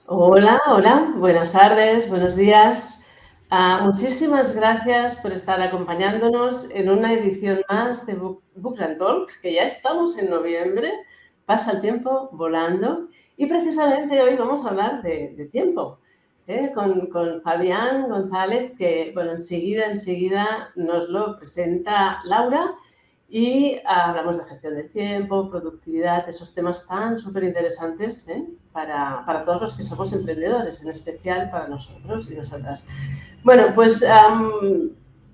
Hola, hola, buenas tardes, buenos días. Muchísimas gracias por estar acompañándonos en una edición más de Books and Talks, que ya estamos en noviembre, pasa el tiempo volando y precisamente hoy vamos a hablar de tiempo, con Fabián González, que bueno, enseguida nos lo presenta Laura. Y hablamos de gestión del tiempo, productividad, esos temas tan súper interesantes para todos los que somos emprendedores, en especial para nosotros y nosotras. Bueno, pues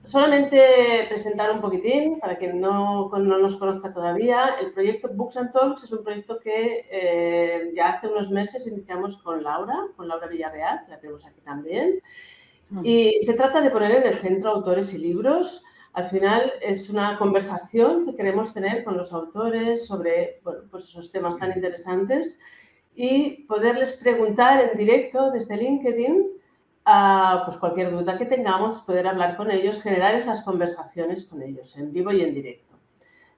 solamente presentar un poquitín para quien no nos conozca todavía. El proyecto Books and Talks es un proyecto que ya hace unos meses iniciamos con Laura Villarreal, que la tenemos aquí también. Y se trata de poner en el centro autores y libros. Al final es una conversación que queremos tener con los autores sobre pues esos temas tan interesantes y poderles preguntar en directo desde LinkedIn pues cualquier duda que tengamos, poder hablar con ellos, generar esas conversaciones con ellos en vivo y en directo.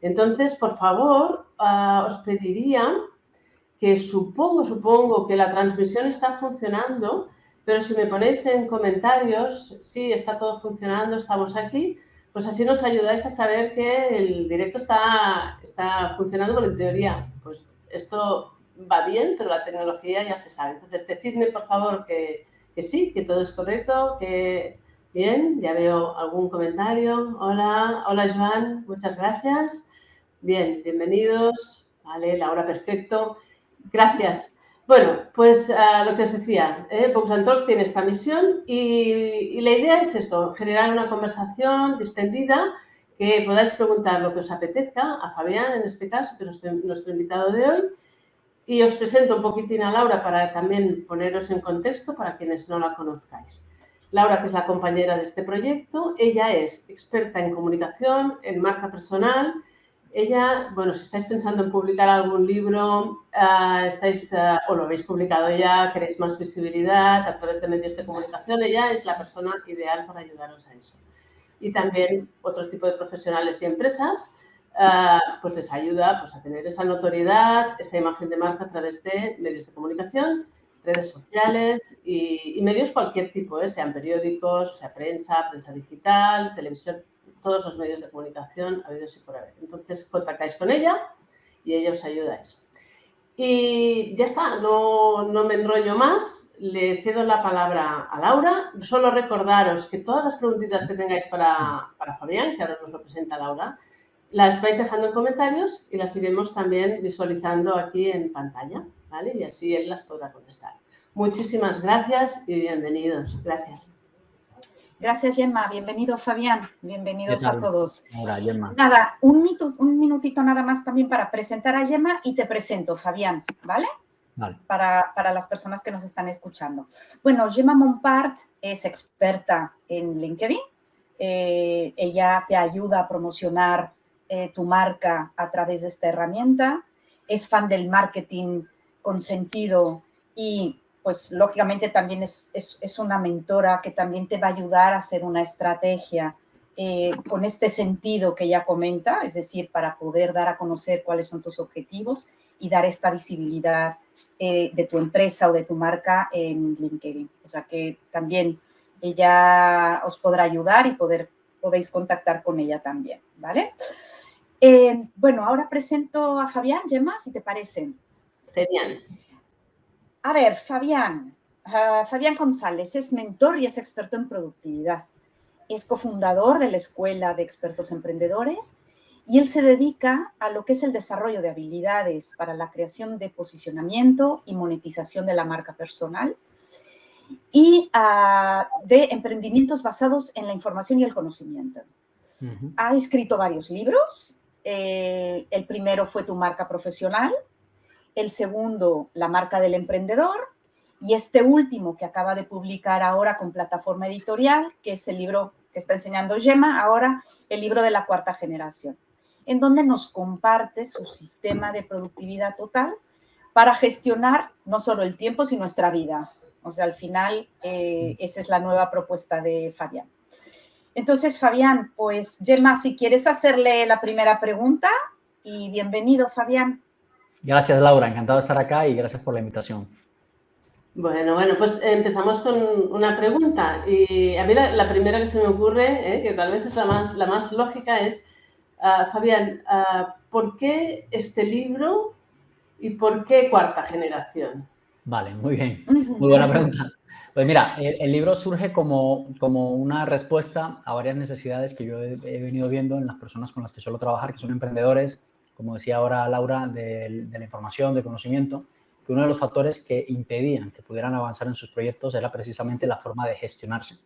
Entonces, por favor, os pediría que supongo que la transmisión está funcionando, pero si me ponéis en comentarios, sí, está todo funcionando, estamos aquí, pues así nos ayudáis a saber que el directo está funcionando, porque en teoría, pues esto va bien, pero la tecnología ya se sabe. Entonces, decidme, por favor, que sí, que todo es correcto, que bien, ya veo algún comentario. Hola, Joan, muchas gracias. Bien, bienvenidos. Vale, Laura, perfecto. Gracias. Bueno, pues lo que os decía, Books and Talks tiene esta misión y la idea es esto, generar una conversación distendida, que podáis preguntar lo que os apetezca, a Fabián en este caso, que es nuestro invitado de hoy, y os presento un poquitín a Laura para también poneros en contexto para quienes no la conozcáis. Laura, que es la compañera de este proyecto, ella es experta en comunicación, en marca personal. Ella, bueno, si estáis pensando en publicar algún libro, o lo habéis publicado ya, queréis más visibilidad a través de medios de comunicación, ella es la persona ideal para ayudaros a eso. Y también otro tipo de profesionales y empresas, pues les ayuda pues, a tener esa notoriedad, esa imagen de marca a través de medios de comunicación, redes sociales y medios cualquier tipo, sean periódicos, sea prensa digital, televisión, todos los medios de comunicación habidos y por haber. Entonces contactáis con ella y ella os ayuda a eso. Y ya está, no me enrollo más, le cedo la palabra a Laura. Solo recordaros que todas las preguntitas que tengáis para Fabián, que ahora nos lo presenta Laura, las vais dejando en comentarios y las iremos también visualizando aquí en pantalla, ¿vale? Y así él las podrá contestar. Muchísimas gracias y bienvenidos. Gracias. Gracias, Gemma. Bienvenido, Fabián. Bienvenidos a todos. Hola, Gemma. Nada, un minutito nada más también para presentar a Gemma y te presento, Fabián, ¿vale? Vale. Para las personas que nos están escuchando. Bueno, Gemma Montpart es experta en LinkedIn. Ella te ayuda a promocionar tu marca a través de esta herramienta. Es fan del marketing con sentido y pues lógicamente también es una mentora que también te va a ayudar a hacer una estrategia con este sentido que ella comenta, es decir, para poder dar a conocer cuáles son tus objetivos y dar esta visibilidad de tu empresa o de tu marca en LinkedIn. O sea que también ella os podrá ayudar y podéis contactar con ella también, ¿vale? Bueno, ahora presento a Fabián, Gemma, si te parece. Genial. A ver, Fabián González es mentor y es experto en productividad. Es cofundador de la Escuela de Expertos Emprendedores y él se dedica a lo que es el desarrollo de habilidades para la creación de posicionamiento y monetización de la marca personal y de emprendimientos basados en la información y el conocimiento. Ha escrito varios libros. El primero fue Tu marca profesional, el segundo, La marca del emprendedor, y este último que acaba de publicar ahora con Plataforma Editorial, que es el libro que está enseñando Gemma ahora, el libro de la cuarta generación, en donde nos comparte su sistema de productividad total para gestionar no solo el tiempo, sino nuestra vida. O sea, al final, esa es la nueva propuesta de Fabián. Entonces, Fabián, pues, Gemma, si quieres hacerle la primera pregunta, y bienvenido, Fabián. Gracias, Laura. Encantado de estar acá y gracias por la invitación. Bueno, pues empezamos con una pregunta. Y a mí la primera que se me ocurre, que tal vez es la más lógica, es, Fabián, ¿por qué este libro y por qué cuarta generación? Vale, muy bien. Muy buena pregunta. Pues mira, el libro surge como una respuesta a varias necesidades que yo he venido viendo en las personas con las que suelo trabajar, que son emprendedores, como decía ahora Laura, de la información, del conocimiento, que uno de los factores que impedían que pudieran avanzar en sus proyectos era precisamente la forma de gestionarse.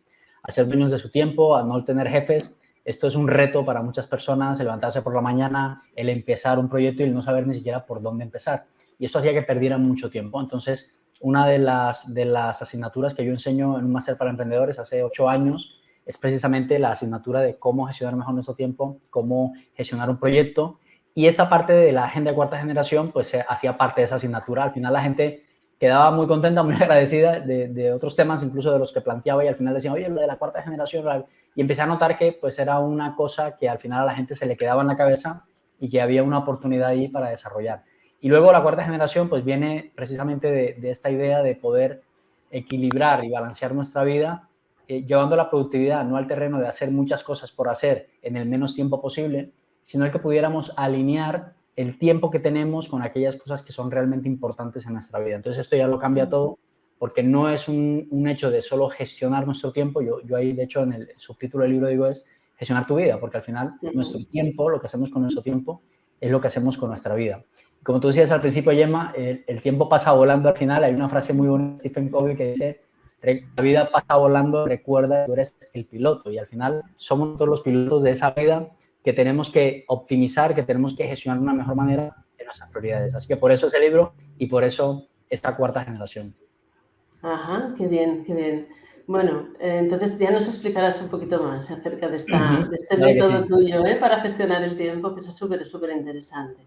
Al ser dueños de su tiempo, al no tener jefes, esto es un reto para muchas personas, el levantarse por la mañana, el empezar un proyecto y el no saber ni siquiera por dónde empezar. Y esto hacía que perdieran mucho tiempo. Entonces, una de las asignaturas que yo enseño en un máster para emprendedores hace 8 años es precisamente la asignatura de cómo gestionar mejor nuestro tiempo, cómo gestionar un proyecto. Y esta parte de la agenda de cuarta generación, pues hacía parte de esa asignatura. Al final la gente quedaba muy contenta, muy agradecida de otros temas, incluso de los que planteaba, y al final decían, oye, lo de la cuarta generación. Y empecé a notar que pues era una cosa que al final a la gente se le quedaba en la cabeza y que había una oportunidad ahí para desarrollar. Y luego la cuarta generación pues viene precisamente de esta idea de poder equilibrar y balancear nuestra vida, llevando la productividad no al terreno de hacer muchas cosas por hacer en el menos tiempo posible, sino el que pudiéramos alinear el tiempo que tenemos con aquellas cosas que son realmente importantes en nuestra vida. Entonces esto ya lo cambia todo, porque no es un hecho de solo gestionar nuestro tiempo. Yo ahí, de hecho, en el subtítulo del libro digo es gestionar tu vida, porque al final nuestro tiempo, lo que hacemos con nuestro tiempo, es lo que hacemos con nuestra vida. Como tú decías al principio, Gemma, el tiempo pasa volando al final. Hay una frase muy buena de Stephen Covey que dice, la vida pasa volando, recuerda que tú eres el piloto. Y al final somos todos los pilotos de esa vida que tenemos que optimizar, que tenemos que gestionar de una mejor manera en nuestras prioridades. Así que por eso ese libro y por eso esta cuarta generación. Ajá, qué bien, qué bien. Bueno, entonces ya nos explicarás un poquito más acerca de este método tuyo, para gestionar el tiempo, que es súper interesante.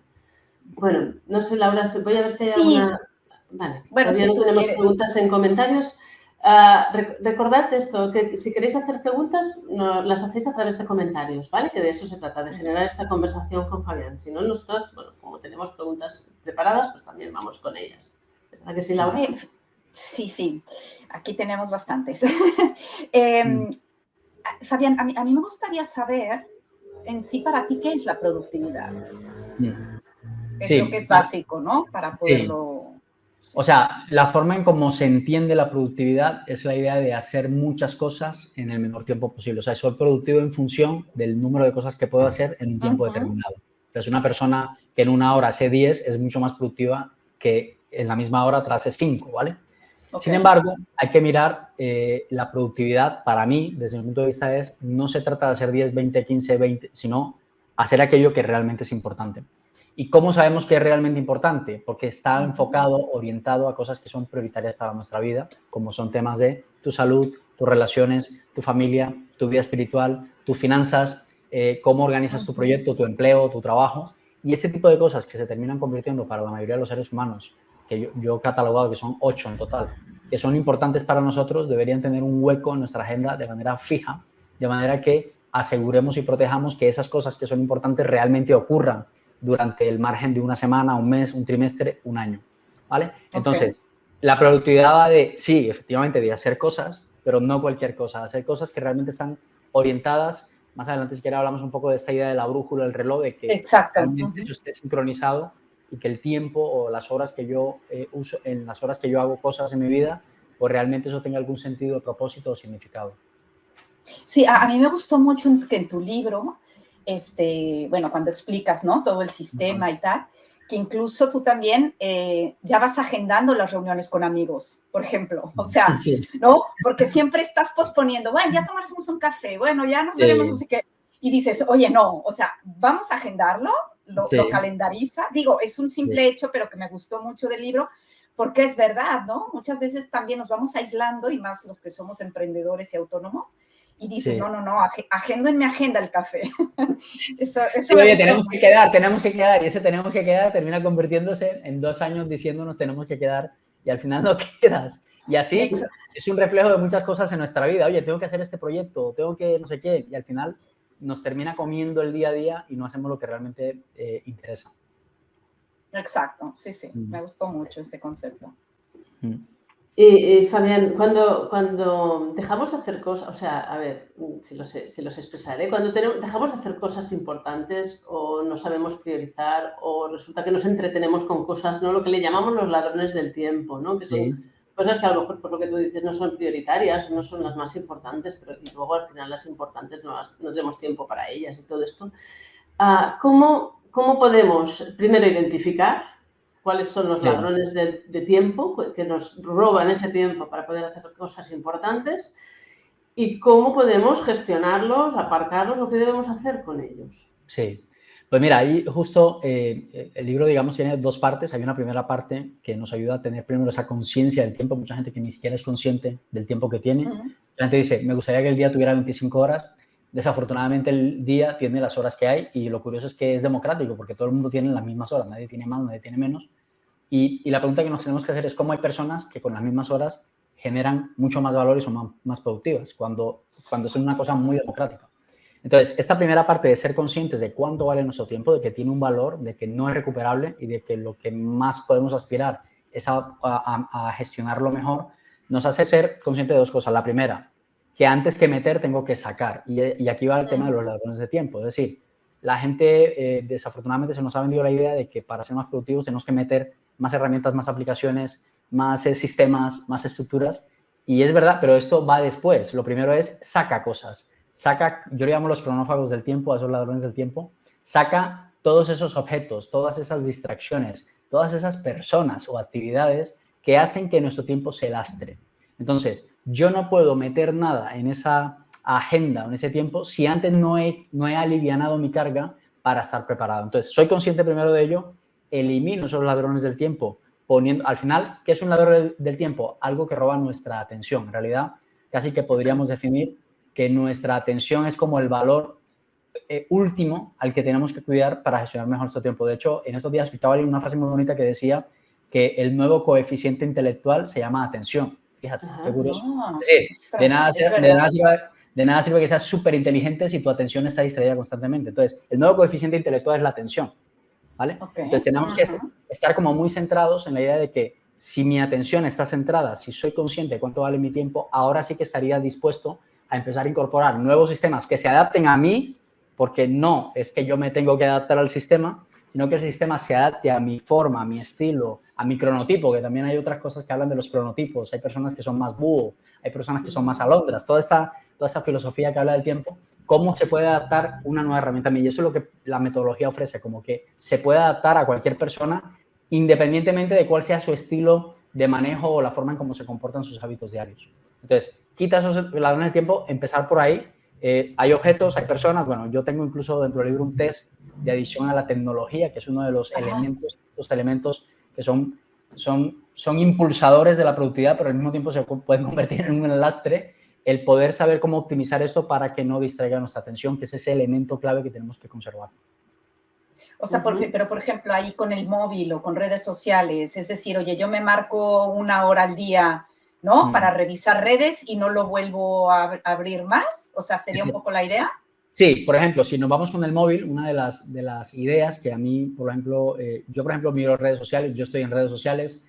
Bueno, no sé, Laura, voy a ver si hay alguna... Vale, bueno, todavía si no tú tenemos quieres... preguntas en comentarios. Recordad esto, que si queréis hacer preguntas, las hacéis a través de comentarios, ¿vale? Que de eso se trata, de generar esta conversación con Fabián. Si no, nosotras, bueno, como tenemos preguntas preparadas, pues también vamos con ellas. ¿Verdad que sí, Laura? Sí, aquí tenemos bastantes. Fabián, a mí me gustaría saber en sí para ti qué es la productividad. Creo que es básico, ¿no? Para poderlo... O sea, la forma en cómo se entiende la productividad es la idea de hacer muchas cosas en el menor tiempo posible. O sea, soy productivo en función del número de cosas que puedo hacer en un tiempo determinado. Entonces, una persona que en una hora hace 10 es mucho más productiva que en la misma hora hace 5, ¿vale? Okay. Sin embargo, hay que mirar la productividad, para mí, desde mi punto de vista, no se trata de hacer 10, 20, 15, 20, sino hacer aquello que realmente es importante. ¿Y cómo sabemos que es realmente importante? Porque está enfocado, orientado a cosas que son prioritarias para nuestra vida, como son temas de tu salud, tus relaciones, tu familia, tu vida espiritual, tus finanzas, cómo organizas tu proyecto, tu empleo, tu trabajo. Y ese tipo de cosas que se terminan convirtiendo para la mayoría de los seres humanos, que yo he catalogado que son 8 en total, que son importantes para nosotros, deberían tener un hueco en nuestra agenda de manera fija, de manera que aseguremos y protejamos que esas cosas que son importantes realmente ocurran durante el margen de una semana, un mes, un trimestre, un año, ¿vale? Entonces, la productividad va de, sí, efectivamente, de hacer cosas, pero no cualquier cosa, hacer cosas que realmente están orientadas. Más adelante, si quieres, hablamos un poco de esta idea de la brújula, el reloj, de que realmente eso esté sincronizado y que el tiempo o las horas que yo uso, en las horas que yo hago cosas en mi vida, pues realmente eso tenga algún sentido, propósito o significado. Sí, a mí me gustó mucho que en tu libro, bueno, cuando explicas, ¿no? Todo el sistema y tal, que incluso tú también ya vas agendando las reuniones con amigos, por ejemplo. O sea, ¿no? Porque siempre estás posponiendo, bueno, ya tomaremos un café, bueno, ya nos veremos, así que... Y dices, oye, no, o sea, vamos a agendarlo, lo calendariza. Digo, es un simple hecho, pero que me gustó mucho del libro, porque es verdad, ¿no? Muchas veces también nos vamos aislando, y más los que somos emprendedores y autónomos, y dices, no, agendo en mi agenda el café. eso oye, tenemos que quedar, y ese tenemos que quedar termina convirtiéndose en 2 años diciéndonos tenemos que quedar, y al final no quedas. Y así es un reflejo de muchas cosas en nuestra vida. Oye, tengo que hacer este proyecto, tengo que no sé qué, y al final nos termina comiendo el día a día y no hacemos lo que realmente interesa. Exacto, sí, me gustó mucho ese concepto. Fabián, cuando dejamos de hacer cosas, o sea, a ver, si los expresaré, cuando dejamos de hacer cosas importantes o no sabemos priorizar o resulta que nos entretenemos con cosas, ¿no? Lo que le llamamos los ladrones del tiempo, ¿no? Que son cosas que a lo mejor, por lo que tú dices, no son prioritarias, no son las más importantes, pero y luego al final las importantes no tenemos tiempo para ellas y todo esto. ¿Cómo podemos primero identificar cuáles son los ladrones de tiempo que nos roban ese tiempo para poder hacer cosas importantes y cómo podemos gestionarlos, aparcarlos o qué debemos hacer con ellos? Sí, pues mira, ahí justo el libro, digamos, tiene dos partes. Hay una primera parte que nos ayuda a tener primero esa conciencia del tiempo. Mucha gente que ni siquiera es consciente del tiempo que tiene. La gente dice, me gustaría que el día tuviera 25 horas. Desafortunadamente el día tiene las horas que hay y lo curioso es que es democrático porque todo el mundo tiene las mismas horas. Nadie tiene más, nadie tiene menos. Y la pregunta que nos tenemos que hacer es cómo hay personas que con las mismas horas generan mucho más valor y son más productivas cuando es una cosa muy democrática. Entonces, esta primera parte de ser conscientes de cuánto vale nuestro tiempo, de que tiene un valor, de que no es recuperable y de que lo que más podemos aspirar es a gestionarlo mejor, nos hace ser conscientes de dos cosas. La primera, que antes que meter tengo que sacar. Y aquí va el tema de los ladrones de tiempo. Es decir, la gente desafortunadamente se nos ha vendido la idea de que para ser más productivos tenemos que meter más herramientas, más aplicaciones, más sistemas, más estructuras. Y es verdad, pero esto va después. Lo primero es saca cosas. Yo le llamo los cronófagos del tiempo, a esos ladrones del tiempo. Saca todos esos objetos, todas esas distracciones, todas esas personas o actividades que hacen que nuestro tiempo se lastre. Entonces, yo no puedo meter nada en esa agenda, en ese tiempo, si antes no he alivianado mi carga para estar preparado. Entonces, soy consciente primero de ello, elimino esos ladrones del tiempo, poniendo, al final, ¿qué es un ladrón del tiempo? Algo que roba nuestra atención. En realidad, casi que podríamos definir que nuestra atención es como el valor último al que tenemos que cuidar para gestionar mejor nuestro tiempo. De hecho, en estos días escuchaba una frase muy bonita que decía que el nuevo coeficiente intelectual se llama atención. Fíjate, qué curioso. Es decir, de nada sirve que seas súper inteligente si tu atención está distraída constantemente. Entonces, el nuevo coeficiente intelectual es la atención, ¿vale? Entonces, tenemos que estar como muy centrados en la idea de que si mi atención está centrada, si soy consciente de cuánto vale mi tiempo, ahora sí que estaría dispuesto a empezar a incorporar nuevos sistemas que se adapten a mí, porque no es que yo me tengo que adaptar al sistema, sino que el sistema se adapte a mi forma, a mi estilo, a mi cronotipo, que también hay otras cosas que hablan de los cronotipos. Hay personas que son más búho, hay personas que son más alondras. Toda esta filosofía que habla del tiempo, cómo se puede adaptar una nueva herramienta a mí. Y eso es lo que la metodología ofrece, como que se puede adaptar a cualquier persona independientemente de cuál sea su estilo de manejo o la forma en cómo se comportan sus hábitos diarios. Entonces, quita esos ladrones del tiempo, empezar por ahí. Hay objetos, hay personas. Bueno, yo tengo incluso dentro del libro un test de adición a la tecnología, que es uno de los elementos que son impulsadores de la productividad, pero al mismo tiempo se pueden convertir en un lastre. El poder saber cómo optimizar esto para que no distraiga nuestra atención, que es ese elemento clave que tenemos que conservar. O sea, pero por ejemplo, ahí con el móvil o con redes sociales, es decir, oye, yo me marco 1 hora al día, ¿no? Para revisar redes y no lo vuelvo a abrir más. O sea, ¿sería un poco la idea? Sí, por ejemplo, si nos vamos con el móvil, una de las ideas que a mí, por ejemplo, yo, por ejemplo, miro redes sociales, yo estoy en redes sociales,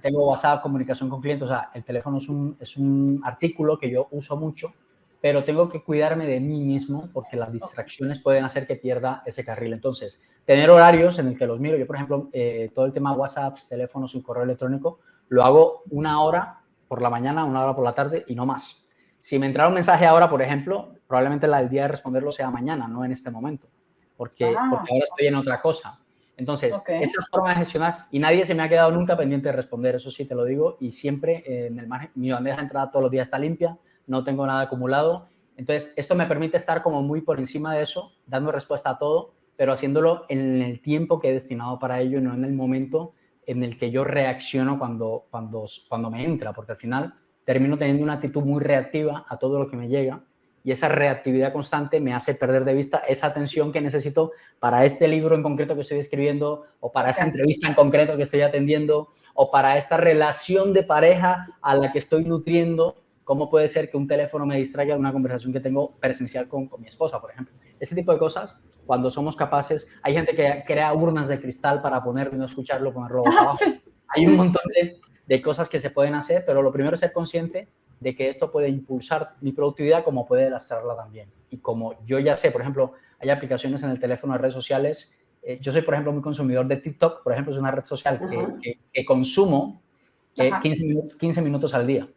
tengo WhatsApp, comunicación con clientes, o sea, el teléfono es un artículo que yo uso mucho, pero tengo que cuidarme de mí mismo porque las distracciones pueden hacer que pierda ese carril. Entonces, tener horarios en el que los miro. Yo, por ejemplo, todo el tema WhatsApp, teléfonos y correo electrónico, lo hago 1 hora por la mañana, 1 hora por la tarde y no más. Si me entrara un mensaje ahora, por ejemplo, probablemente el día de responderlo sea mañana, no en este momento, porque ahora estoy en otra cosa. Entonces, esa forma de gestionar, y nadie se me ha quedado nunca pendiente de responder, eso sí te lo digo, y siempre en el margen, mi bandeja de entrada todos los días está limpia, no tengo nada acumulado. Entonces, esto me permite estar como muy por encima de eso, dando respuesta a todo, pero haciéndolo en el tiempo que he destinado para ello y no en el momento en el que yo reacciono cuando me entra, porque al final termino teniendo una actitud muy reactiva a todo lo que me llega y esa reactividad constante me hace perder de vista esa atención que necesito para este libro en concreto que estoy escribiendo o para esa entrevista en concreto que estoy atendiendo o para esta relación de pareja a la que estoy nutriendo. ¿Cómo puede ser que un teléfono me distraiga de una conversación que tengo presencial con mi esposa, por ejemplo? Este tipo de cosas, cuando somos capaces, hay gente que crea urnas de cristal para ponerlo y no escucharlo, ponerlo abajo. Hay un montón de cosas que se pueden hacer, pero lo primero es ser consciente de que esto puede impulsar mi productividad como puede lastrarla también. Y como yo ya sé, por ejemplo, hay aplicaciones en el teléfono de redes sociales. Yo soy, por ejemplo, muy consumidor de TikTok, por ejemplo, es una red social que consumo 15 minutos al día.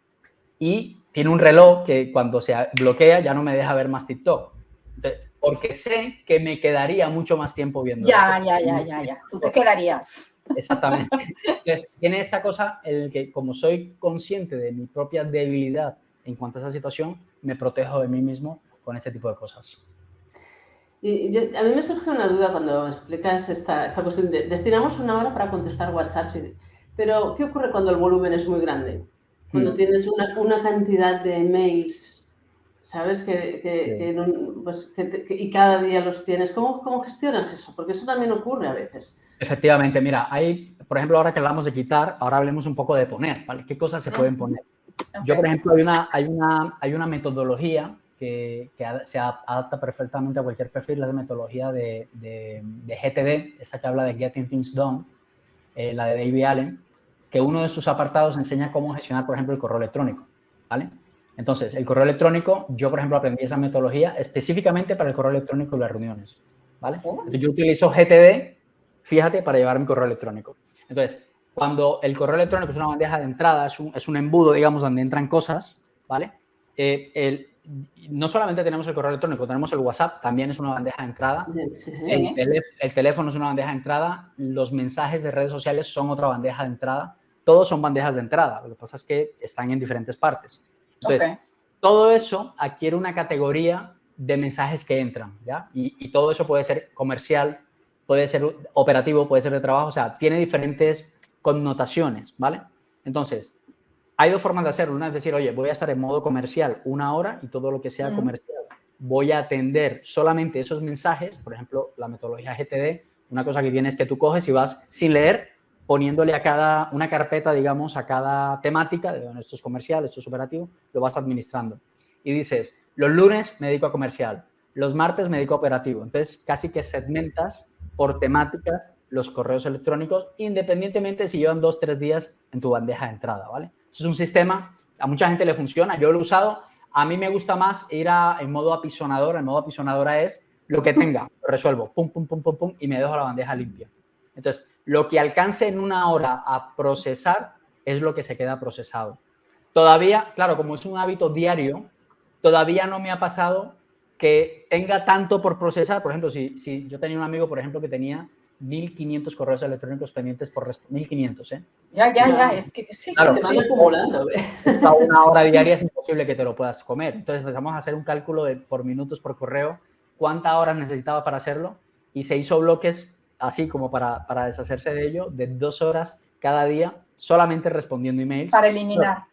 Y tiene un reloj que cuando se bloquea ya no me deja ver más TikTok. Entonces, porque sé que me quedaría mucho más tiempo viendo. Ya. Tú te quedarías. Exactamente. Entonces, tiene esta cosa en el que, como soy consciente de mi propia debilidad en cuanto a esa situación, me protejo de mí mismo con este tipo de cosas. Y a mí me surge una duda cuando explicas esta cuestión de destinamos 1 hora para contestar WhatsApp, pero ¿qué ocurre cuando el volumen es muy grande? Cuando tienes una cantidad de emails, ¿sabes? Y cada día los tienes. ¿Cómo gestionas eso? Porque eso también ocurre a veces. Efectivamente, mira, por ejemplo, ahora que hablamos de quitar, ahora hablemos un poco de poner, ¿vale? ¿Qué cosas se pueden poner? Yo, por ejemplo, hay una metodología que se adapta perfectamente a cualquier perfil, la metodología de GTD, esa que habla de Getting Things Done, la de David Allen, que uno de sus apartados enseña cómo gestionar, por ejemplo, el correo electrónico, ¿vale? Entonces, el correo electrónico, yo, por ejemplo, aprendí esa metodología específicamente para el correo electrónico y las reuniones, ¿vale? Entonces, yo utilizo GTD, fíjate, para llevar mi correo electrónico. Entonces, cuando el correo electrónico es una bandeja de entrada, es un embudo, digamos, donde entran cosas, ¿vale? No solamente tenemos el correo electrónico, tenemos el WhatsApp, también es una bandeja de entrada. Sí. El teléfono es una bandeja de entrada. Los mensajes de redes sociales son otra bandeja de entrada. Todos son bandejas de entrada. Lo que pasa es que están en diferentes partes. Entonces, todo eso adquiere una categoría de mensajes que entran, ¿ya? Y todo eso puede ser comercial, puede ser operativo, puede ser de trabajo. O sea, tiene diferentes connotaciones, ¿vale? Entonces, hay dos formas de hacerlo. Una es decir, oye, voy a estar en modo comercial 1 hora y todo lo que sea comercial voy a atender solamente esos mensajes. Por ejemplo, la metodología GTD, una cosa que tienes que tú coges y vas sin leer, poniéndole a una carpeta, digamos, a cada temática, esto es comercial, esto es operativo, lo vas administrando. Y dices, los lunes me dedico a comercial, los martes me dedico a operativo. Entonces, casi que segmentas por temáticas los correos electrónicos, independientemente si llevan 2 o 3 días en tu bandeja de entrada, ¿vale? Es un sistema, a mucha gente le funciona, yo lo he usado, a mí me gusta más ir en modo apisonadora. El modo apisonadora es lo que tenga, lo resuelvo, pum, pum, pum, pum, pum, y me dejo la bandeja limpia. Entonces, lo que alcance en 1 hora a procesar es lo que se queda procesado. Todavía, claro, como es un hábito diario, todavía no me ha pasado que tenga tanto por procesar. Por ejemplo, si yo tenía un amigo, por ejemplo, que tenía 1.500 correos electrónicos pendientes por 1.500, ¿eh? Ya, es que sí, claro, sí, se van acumulando. Hasta 1 hora diaria es imposible que te lo puedas comer. Entonces empezamos a hacer un cálculo de por minutos por correo, cuántas horas necesitaba para hacerlo, y se hizo bloques así como para deshacerse de ello, de 2 horas cada día solamente respondiendo emails. Para eliminar.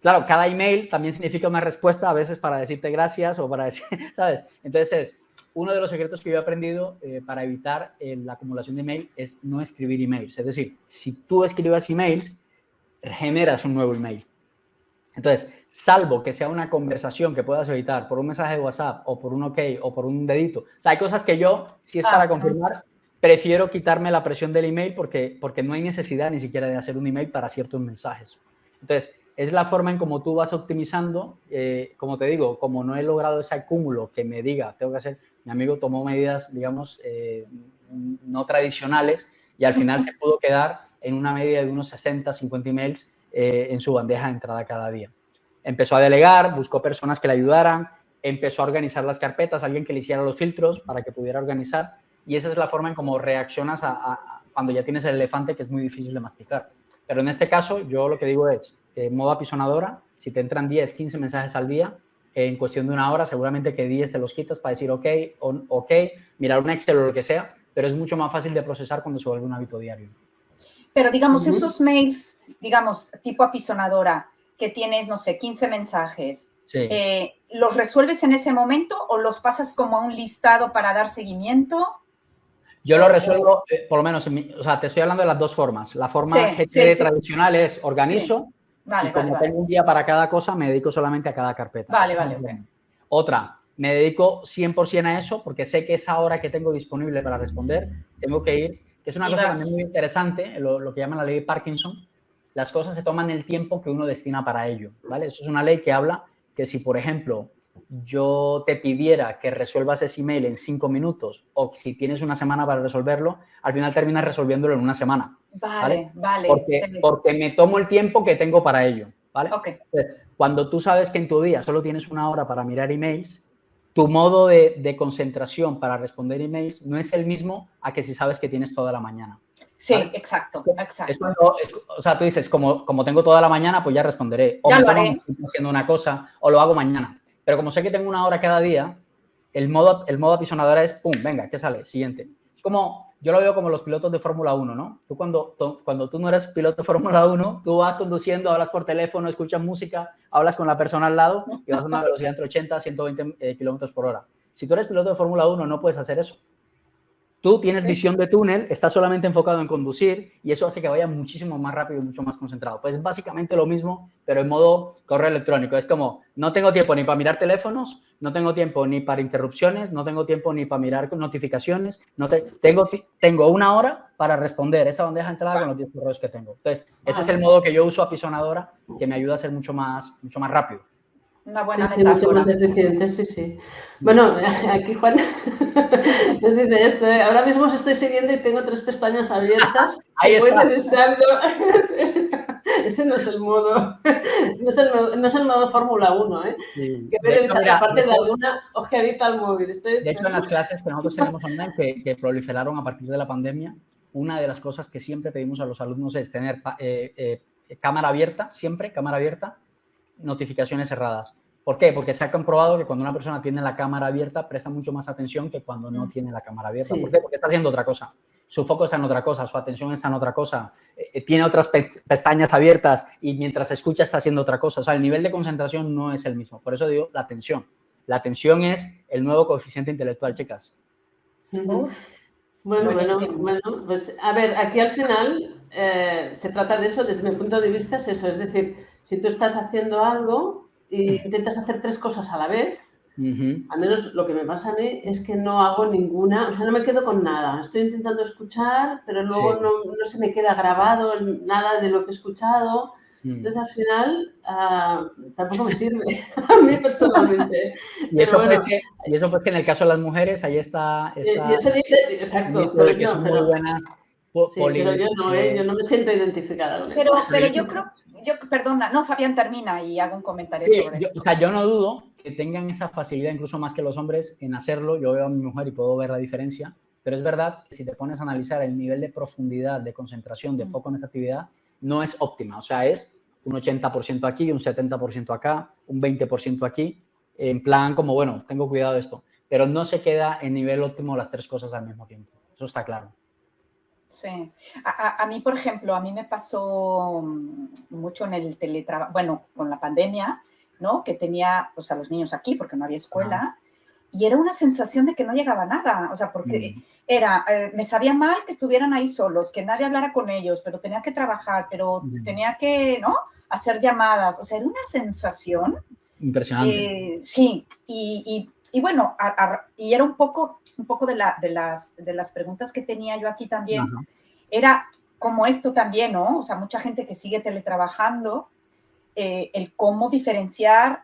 Claro, cada email también significa una respuesta, a veces para decirte gracias o para decir, ¿sabes? Entonces, uno de los secretos que yo he aprendido para evitar la acumulación de email es no escribir emails. Es decir, si tú escribas emails, generas un nuevo email. Entonces, salvo que sea una conversación que puedas evitar por un mensaje de WhatsApp o por un OK o por un dedito. O sea, hay cosas que yo, si es para confirmar, prefiero quitarme la presión del email porque no hay necesidad ni siquiera de hacer un email para ciertos mensajes. Entonces, es la forma en cómo tú vas optimizando. Como te digo, como no he logrado ese acúmulo que me diga, tengo que hacer, mi amigo tomó medidas, digamos, no tradicionales y al final se pudo quedar en una media de unos 60, 50 emails en su bandeja de entrada cada día. Empezó a delegar, buscó personas que le ayudaran, empezó a organizar las carpetas, alguien que le hiciera los filtros para que pudiera organizar, y esa es la forma en cómo reaccionas cuando ya tienes el elefante, que es muy difícil de masticar. Pero en este caso, yo lo que digo es, modo apisonadora, si te entran 10, 15 mensajes al día, en cuestión de 1 hora, seguramente que 10 te los quitas para decir OK, mirar un Excel o lo que sea, pero es mucho más fácil de procesar cuando se vuelve un hábito diario. Pero digamos, esos mails, digamos, tipo apisonadora, que tienes, no sé, 15 mensajes, sí. ¿Los resuelves en ese momento o los pasas como a un listado para dar seguimiento? Yo lo resuelvo, por lo menos, o sea, te estoy hablando de las dos formas. La forma GTD tradicional es organizo, y como tengo un día para cada cosa, me dedico solamente a cada carpeta. Vale. Otra, me dedico 100% a eso porque sé que esa hora que tengo disponible para responder, tengo que ir, que es una cosa también muy interesante, lo que llaman la ley de Parkinson, las cosas se toman el tiempo que uno destina para ello, ¿vale? Eso es una ley que habla que si, por ejemplo, yo te pidiera que resuelvas ese email en 5 minutos o si tienes una semana para resolverlo, al final terminas resolviéndolo en una semana, ¿vale? Vale. Porque me tomo el tiempo que tengo para ello, ¿vale? Okay. Entonces, cuando tú sabes que en tu día solo tienes una hora para mirar emails, tu modo de concentración para responder emails no es el mismo a que si sabes que tienes toda la mañana. Sí, ¿vale? exacto. O sea, tú dices, como tengo toda la mañana, pues ya responderé. O ya me lo haré. estoy haciendo una cosa, o lo hago mañana. Pero como sé que tengo una hora cada día, el modo apisonadora es, pum, venga, ¿qué sale? Siguiente. Es como, yo lo veo como los pilotos de Fórmula 1, ¿no? Tú cuando tú no eres piloto de Fórmula 1, tú vas conduciendo, hablas por teléfono, escuchas música, hablas con la persona al lado y vas a una velocidad entre 80 y 120 kilómetros por hora. Si tú eres piloto de Fórmula 1, no puedes hacer eso. Tú tienes visión de túnel, estás solamente enfocado en conducir y eso hace que vaya muchísimo más rápido y mucho más concentrado. Pues es básicamente lo mismo, pero en modo correo electrónico. Es como, no tengo tiempo ni para mirar teléfonos, no tengo tiempo ni para interrupciones, no tengo tiempo ni para mirar notificaciones, tengo una hora para responder esa bandeja de entrada con los 10 correos que tengo. Entonces, ese es el modo que yo uso apisonadora, que me ayuda a ser mucho más rápido. Una buena metáfora. Mucho más eficiente, sí. Bueno, aquí Juan nos dice esto, ahora mismo os estoy siguiendo y tengo 3 pestañas abiertas. Ahí está. Voy revisando. Ese no es el modo, no es el modo Fórmula 1, ¿eh? Sí. Que voy revisando, aparte de alguna ojeadita al móvil. De hecho, en las clases que nosotros tenemos online, que proliferaron a partir de la pandemia, una de las cosas que siempre pedimos a los alumnos es tener cámara abierta, siempre cámara abierta, notificaciones cerradas. ¿Por qué? Porque se ha comprobado que cuando una persona tiene la cámara abierta presta mucho más atención que cuando no tiene la cámara abierta. Sí. ¿Por qué? Porque está haciendo otra cosa. Su foco está en otra cosa, su atención está en otra cosa, tiene otras pestañas abiertas y mientras escucha está haciendo otra cosa. O sea, el nivel de concentración no es el mismo. Por eso digo la atención. La atención es el nuevo coeficiente intelectual, chicas. Bueno, pues a ver, aquí al final se trata de eso, desde mi punto de vista es eso, es decir, si tú estás haciendo algo e intentas hacer 3 cosas a la vez, al menos lo que me pasa a mí es que no hago ninguna, o sea, no me quedo con nada, estoy intentando escuchar, pero luego no se me queda grabado nada de lo que he escuchado. Entonces, al final, tampoco me sirve a mí personalmente. Y eso, bueno, pues que en el caso de las mujeres, ahí está y eso dice, exacto, pero que son muy buenas. Sí, pero yo no me siento identificada con eso. Pero yo creo, perdona, no, Fabián, termina y hago un comentario sobre esto. O sea, yo no dudo que tengan esa facilidad, incluso más que los hombres, en hacerlo. Yo veo a mi mujer y puedo ver la diferencia. Pero es verdad que si te pones a analizar el nivel de profundidad, de concentración, de foco en esa actividad, no es óptima. O sea, es un 80% aquí, un 70% acá, un 20% aquí, en plan como, bueno, tengo cuidado de esto. Pero no se queda en nivel óptimo las 3 cosas al mismo tiempo. Eso está claro. Sí. A mí, por ejemplo, a mí me pasó mucho en el teletrabajo, bueno, con la pandemia, ¿no? Que tenía, pues, a los niños aquí porque no había escuela. Y era una sensación de que no llegaba nada, o sea, porque me sabía mal que estuvieran ahí solos, que nadie hablara con ellos, pero tenía que trabajar, pero tenía que, ¿no? Hacer llamadas, o sea, era una sensación. Impresionante. Sí, y bueno, y era un poco de las preguntas que tenía yo aquí también, era como esto también, ¿no? O sea, mucha gente que sigue teletrabajando, el cómo diferenciar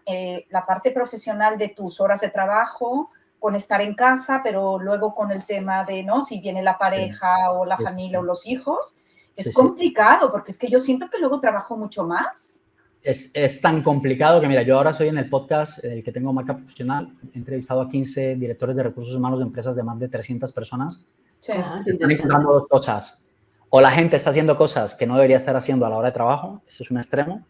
la parte profesional de tus horas de trabajo con estar en casa, pero luego con el tema de, ¿no? Si viene la pareja o la familia o los hijos, es complicado, porque es que yo siento que luego trabajo mucho más. Es tan complicado que, mira, yo ahora soy en el podcast el que tengo Marca Profesional, he entrevistado a 15 directores de recursos humanos de empresas de más de 300 personas. Sí. Están encontrando 2 cosas. O la gente está haciendo cosas que no debería estar haciendo a la hora de trabajo, eso es un extremo,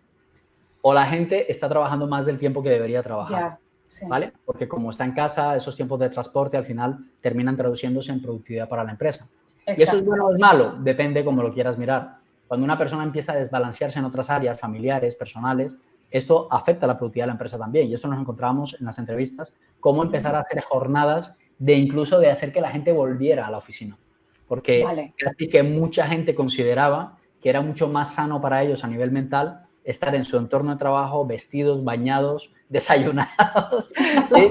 o la gente está trabajando más del tiempo que debería trabajar, ¿vale? Porque como está en casa, esos tiempos de transporte al final terminan traduciéndose en productividad para la empresa. Exacto. Y eso es bueno o es malo, depende como lo quieras mirar. Cuando una persona empieza a desbalancearse en otras áreas familiares, personales, esto afecta a la productividad de la empresa también. Y eso nos encontramos en las entrevistas, cómo empezar a hacer jornadas incluso de hacer que la gente volviera a la oficina. Porque así que mucha gente consideraba que era mucho más sano para ellos a nivel mental estar en su entorno de trabajo vestidos, bañados, desayunados, ¿sí?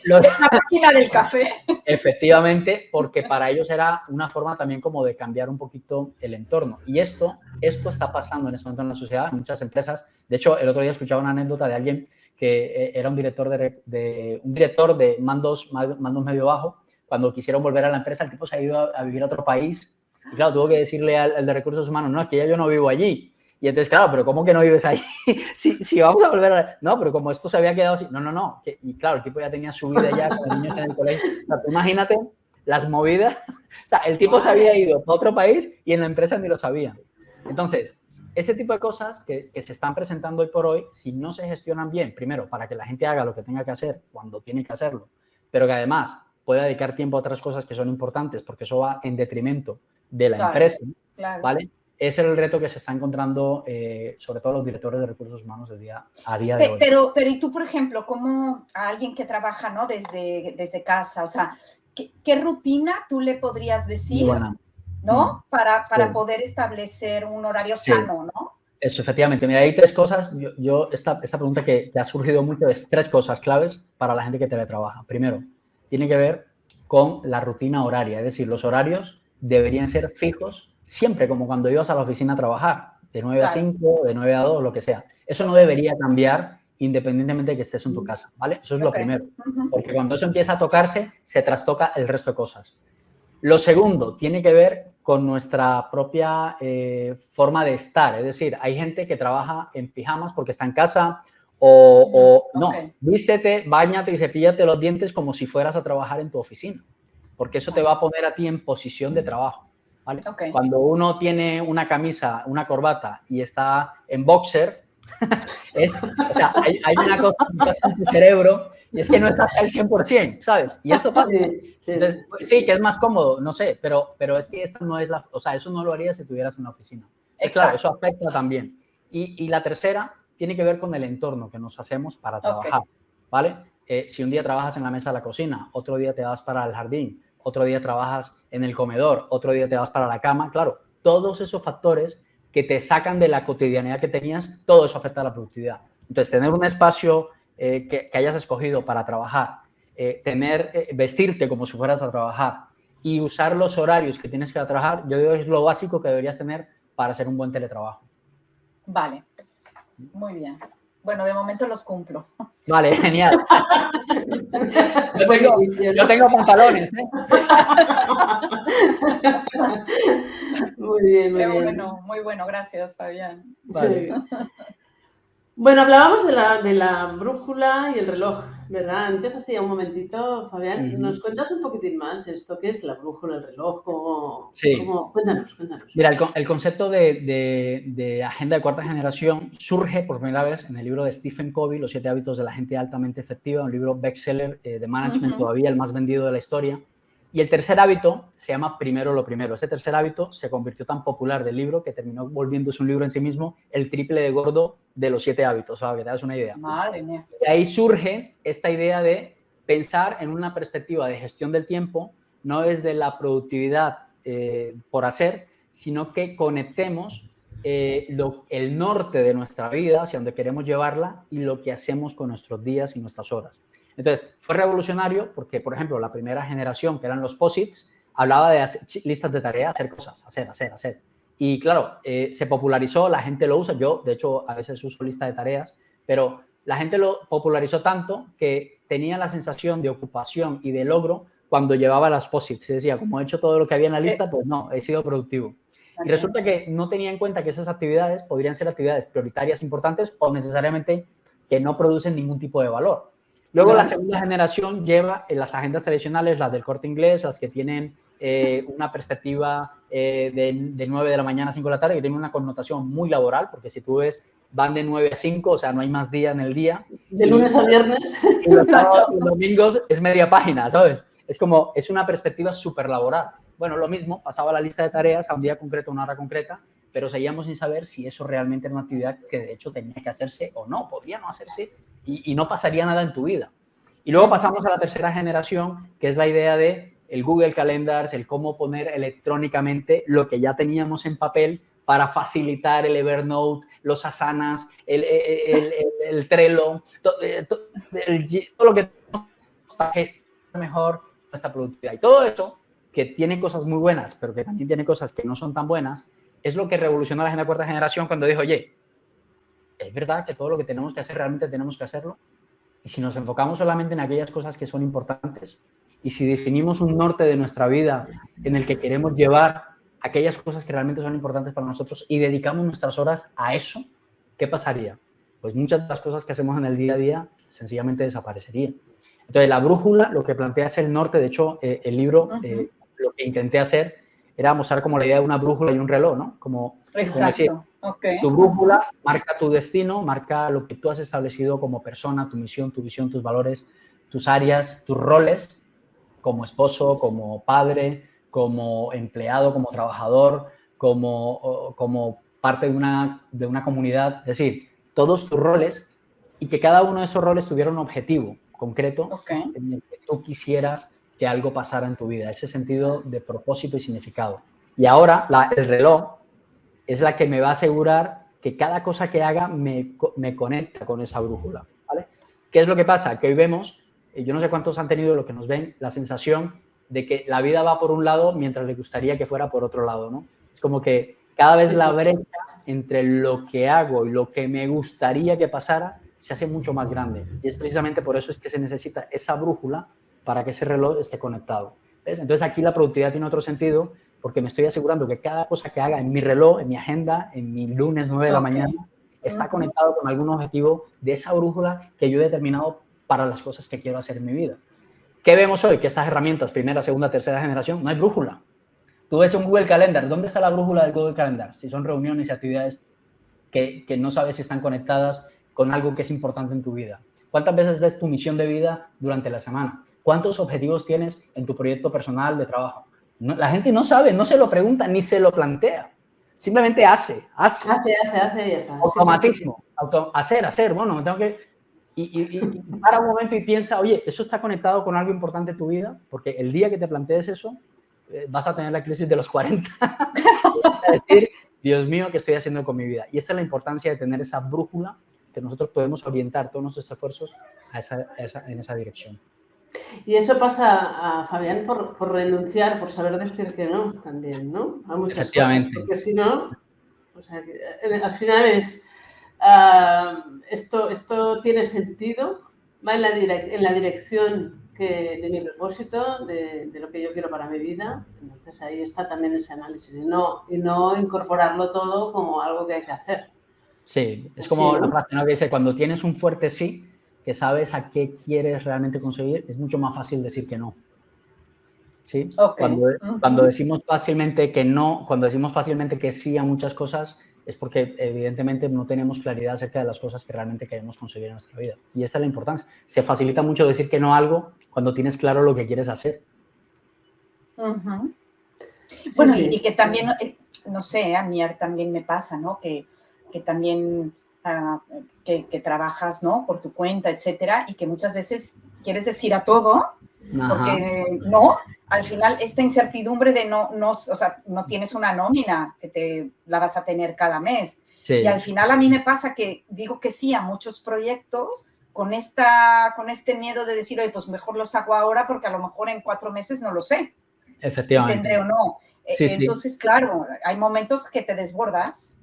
La máquina del café. Efectivamente, porque para ellos era una forma también como de cambiar un poquito el entorno. Y esto está pasando en este momento en la sociedad, en muchas empresas. De hecho, el otro día escuchaba una anécdota de alguien que era un director de mandos medio bajo. Cuando quisieron volver a la empresa, el tipo se ha ido a vivir a otro país. Y claro, tuvo que decirle al de recursos humanos, no, es que ya yo no vivo allí. Y entonces, claro, pero ¿cómo que no vives ahí? si vamos a volver a... No, pero como esto se había quedado así... No. Y claro, el tipo ya tenía su vida ya con los niños en el colegio. O sea, tú imagínate las movidas. O sea, el tipo se había ido a otro país y en la empresa ni lo sabía. Entonces, ese tipo de cosas que se están presentando hoy por hoy, si no se gestionan bien, primero, para que la gente haga lo que tenga que hacer cuando tiene que hacerlo, pero que además pueda dedicar tiempo a otras cosas que son importantes, porque eso va en detrimento de la empresa, ¿vale? Ese es el reto que se está encontrando, sobre todo los directores de recursos humanos a día de hoy. Pero y tú, por ejemplo, como a alguien que trabaja, ¿no? desde casa, o sea, ¿qué rutina tú le podrías decir, ¿no? Para poder establecer un horario sano, ¿no? Eso, efectivamente. Mira, hay 3 cosas. Esta pregunta que ha surgido mucho es 3 cosas claves para la gente que teletrabaja. Primero, tiene que ver con la rutina horaria, es decir, los horarios deberían ser fijos siempre, como cuando ibas a la oficina a trabajar, de 9 a 5, de 9 a 2, lo que sea. Eso no debería cambiar independientemente de que estés en tu casa, ¿vale? Eso es lo primero, porque cuando eso empieza a tocarse, se trastoca el resto de cosas. Lo segundo tiene que ver con nuestra propia forma de estar, es decir, hay gente que trabaja en pijamas porque está en casa no, vístete, báñate y cepíllate los dientes como si fueras a trabajar en tu oficina, porque eso te va a poner a ti en posición de trabajo. ¿Vale? Cuando uno tiene una camisa, una corbata y está en boxer, o sea, hay una cosa que pasa en tu cerebro y es que no estás al 100%, ¿sabes? Y esto pasa. Entonces, sí, que es más cómodo, no sé, pero es que esta no es o sea, eso no lo harías si estuvieras en una oficina. Claro, eso afecta también. Y la tercera tiene que ver con el entorno que nos hacemos para trabajar, ¿vale? Si un día trabajas en la mesa de la cocina, otro día te vas para el jardín, otro día trabajas en el comedor, otro día te vas para la cama, claro, todos esos factores que te sacan de la cotidianidad que tenías, todo eso afecta a la productividad. Entonces, tener un espacio que hayas escogido para trabajar, vestirte como si fueras a trabajar y usar los horarios que tienes que trabajar, yo digo es lo básico que deberías tener para hacer un buen teletrabajo. Vale, muy bien. Bueno, de momento los cumplo. Vale, genial. Yo tengo pantalones, ¿eh? Muy bien, muy bien. Bueno, muy bueno, gracias, Fabián. Vale. Bueno, hablábamos de la brújula y el reloj, ¿verdad? Antes hacía un momentito, Fabián, ¿nos cuentas un poquitín más esto? ¿Qué es la brújula, el reloj? Cuéntanos. Mira, el concepto de agenda de cuarta generación surge por primera vez en el libro de Stephen Covey, Los 7 hábitos de la gente altamente efectiva, un libro bestseller de management, todavía el más vendido de la historia. Y el tercer hábito se llama Primero lo primero. Ese tercer hábito se convirtió tan popular del libro que terminó volviéndose un libro en sí mismo, el triple de gordo de los 7 hábitos, para que te hagas una idea. Madre mía. De ahí surge esta idea de pensar en una perspectiva de gestión del tiempo, no desde la productividad por hacer, sino que conectemos el norte de nuestra vida, hacia donde queremos llevarla, y lo que hacemos con nuestros días y nuestras horas. Entonces, fue revolucionario porque, por ejemplo, la primera generación, que eran los POSITs, hablaba de hacer listas de tareas, hacer cosas, hacer. Y claro, se popularizó, la gente lo usa. Yo, de hecho, a veces uso lista de tareas, pero la gente lo popularizó tanto que tenía la sensación de ocupación y de logro cuando llevaba las POSITs. Se decía, como he hecho todo lo que había en la lista, pues no, he sido productivo. Y resulta que no tenía en cuenta que esas actividades podrían ser actividades prioritarias importantes o necesariamente que no producen ningún tipo de valor. Luego la segunda generación lleva las agendas tradicionales, las del Corte Inglés, las que tienen una perspectiva de 9 de la mañana a 5 de la tarde, que tienen una connotación muy laboral, porque si tú ves, van de 9 a 5, o sea, no hay más día en el día. De lunes a viernes. Y los sábados y los domingos es media página, ¿sabes? Es una perspectiva súper laboral. Bueno, lo mismo, pasaba la lista de tareas a un día concreto, a una hora concreta, pero seguíamos sin saber si eso realmente era una actividad que de hecho tenía que hacerse o no, podría no hacerse y no pasaría nada en tu vida. Y luego pasamos a la tercera generación, que es la idea de el Google Calendars, el cómo poner electrónicamente lo que ya teníamos en papel para facilitar el Evernote, los Asanas, el Trello, todo lo que para gestionar mejor nuestra productividad. Y todo eso, que tiene cosas muy buenas, pero que también tiene cosas que no son tan buenas, es lo que revolucionó la agenda cuarta generación cuando dijo, oye, es verdad que todo lo que tenemos que hacer realmente tenemos que hacerlo. Y si nos enfocamos solamente en aquellas cosas que son importantes, y si definimos un norte de nuestra vida en el que queremos llevar aquellas cosas que realmente son importantes para nosotros y dedicamos nuestras horas a eso, ¿qué pasaría? Pues muchas de las cosas que hacemos en el día a día sencillamente desaparecerían. Entonces, la brújula lo que plantea es el norte. De hecho, el libro, lo que intenté hacer era mostrar como la idea de una brújula y un reloj, ¿no? Como decir, tu brújula marca tu destino, marca lo que tú has establecido como persona, tu misión, tu visión, tus valores, tus áreas, tus roles como esposo, como padre, como empleado, como trabajador, como parte de una comunidad. Es decir, todos tus roles, y que cada uno de esos roles tuviera un objetivo concreto en el que tú quisieras que algo pasara en tu vida, ese sentido de propósito y significado. Y ahora el reloj es la que me va a asegurar que cada cosa que haga me conecta con esa brújula, ¿vale? ¿Qué es lo que pasa? Que hoy vemos, yo no sé cuántos han tenido lo que nos ven, la sensación de que la vida va por un lado mientras le gustaría que fuera por otro lado, ¿no? Es como que cada vez la brecha entre lo que hago y lo que me gustaría que pasara se hace mucho más grande. Y es precisamente por eso es que se necesita esa brújula para que ese reloj esté conectado. ¿Ves? Entonces aquí la productividad tiene otro sentido, porque me estoy asegurando que cada cosa que haga en mi reloj, en mi agenda, en mi lunes 9 de la mañana, está conectado con algún objetivo de esa brújula que yo he determinado para las cosas que quiero hacer en mi vida. ¿Qué vemos hoy? Que estas herramientas, primera, segunda, tercera generación, no hay brújula. Tú ves un Google Calendar. ¿Dónde está la brújula del Google Calendar? Si son reuniones y actividades que no sabes si están conectadas con algo que es importante en tu vida. ¿Cuántas veces ves tu misión de vida durante la semana? ¿Cuántos objetivos tienes en tu proyecto personal de trabajo? No, la gente no sabe, no se lo pregunta, ni se lo plantea. Simplemente hace y ya está. Automatismo. Hacer. Bueno, me tengo que... Y para un momento y piensa, oye, ¿eso está conectado con algo importante en tu vida? Porque el día que te plantees eso, vas a tener la crisis de los 40. Vas a decir, Dios mío, ¿qué estoy haciendo con mi vida? Y esa es la importancia de tener esa brújula que nosotros podemos orientar todos nuestros esfuerzos en esa dirección. Y eso pasa, Fabián, por renunciar, por saber decir que no también, ¿no? A muchas cosas, porque si no, o sea, al final es, esto tiene sentido, va en la dirección de mi propósito, de lo que yo quiero para mi vida. Entonces ahí está también ese análisis y no incorporarlo todo como algo que hay que hacer. Sí, es como la frase, ¿no?, que dice, cuando tienes un fuerte sí, que sabes a qué quieres realmente conseguir, es mucho más fácil decir que no. ¿Sí? Cuando decimos fácilmente que no, cuando decimos fácilmente que sí a muchas cosas, es porque evidentemente no tenemos claridad acerca de las cosas que realmente queremos conseguir en nuestra vida. Y esta es la importancia. Se facilita mucho decir que no a algo cuando tienes claro lo que quieres hacer. Bueno, y que también, no sé, a mí también me pasa, ¿no? Que también que trabajas, ¿no?, por tu cuenta, etcétera, y que muchas veces quieres decir a todo, porque no, al final esta incertidumbre de no, o sea, no tienes una nómina que la vas a tener cada mes. Sí. Y al final a mí me pasa que digo que sí a muchos proyectos con este miedo de decir, oye, pues mejor los hago ahora porque a lo mejor en 4 meses no lo sé. Efectivamente. Si tendré o no. Sí, entonces, claro, hay momentos que te desbordas.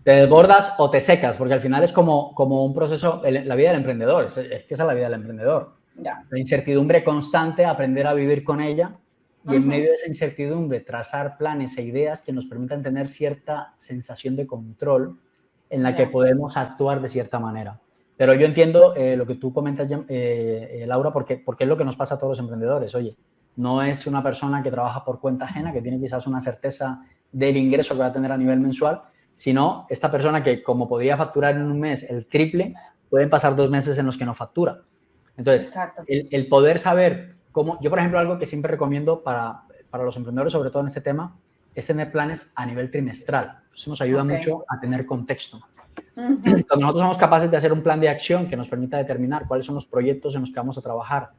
Te desbordas o te secas, porque al final es como un proceso, la vida del emprendedor, es que esa es la vida del emprendedor. Ya. La incertidumbre constante, aprender a vivir con ella y en medio de esa incertidumbre trazar planes e ideas que nos permitan tener cierta sensación de control en la que podemos actuar de cierta manera. Pero yo entiendo lo que tú comentas, Laura, porque es lo que nos pasa a todos los emprendedores. Oye, no es una persona que trabaja por cuenta ajena, que tiene quizás una certeza del ingreso que va a tener a nivel mensual, sino esta persona que, como podría facturar en un mes el triple, pueden pasar 2 meses en los que no factura. Entonces, el poder saber cómo... Yo, por ejemplo, algo que siempre recomiendo para los emprendedores, sobre todo en este tema, es tener planes a nivel trimestral. Eso nos ayuda mucho a tener contexto. Cuando nosotros somos capaces de hacer un plan de acción que nos permita determinar cuáles son los proyectos en los que vamos a trabajar,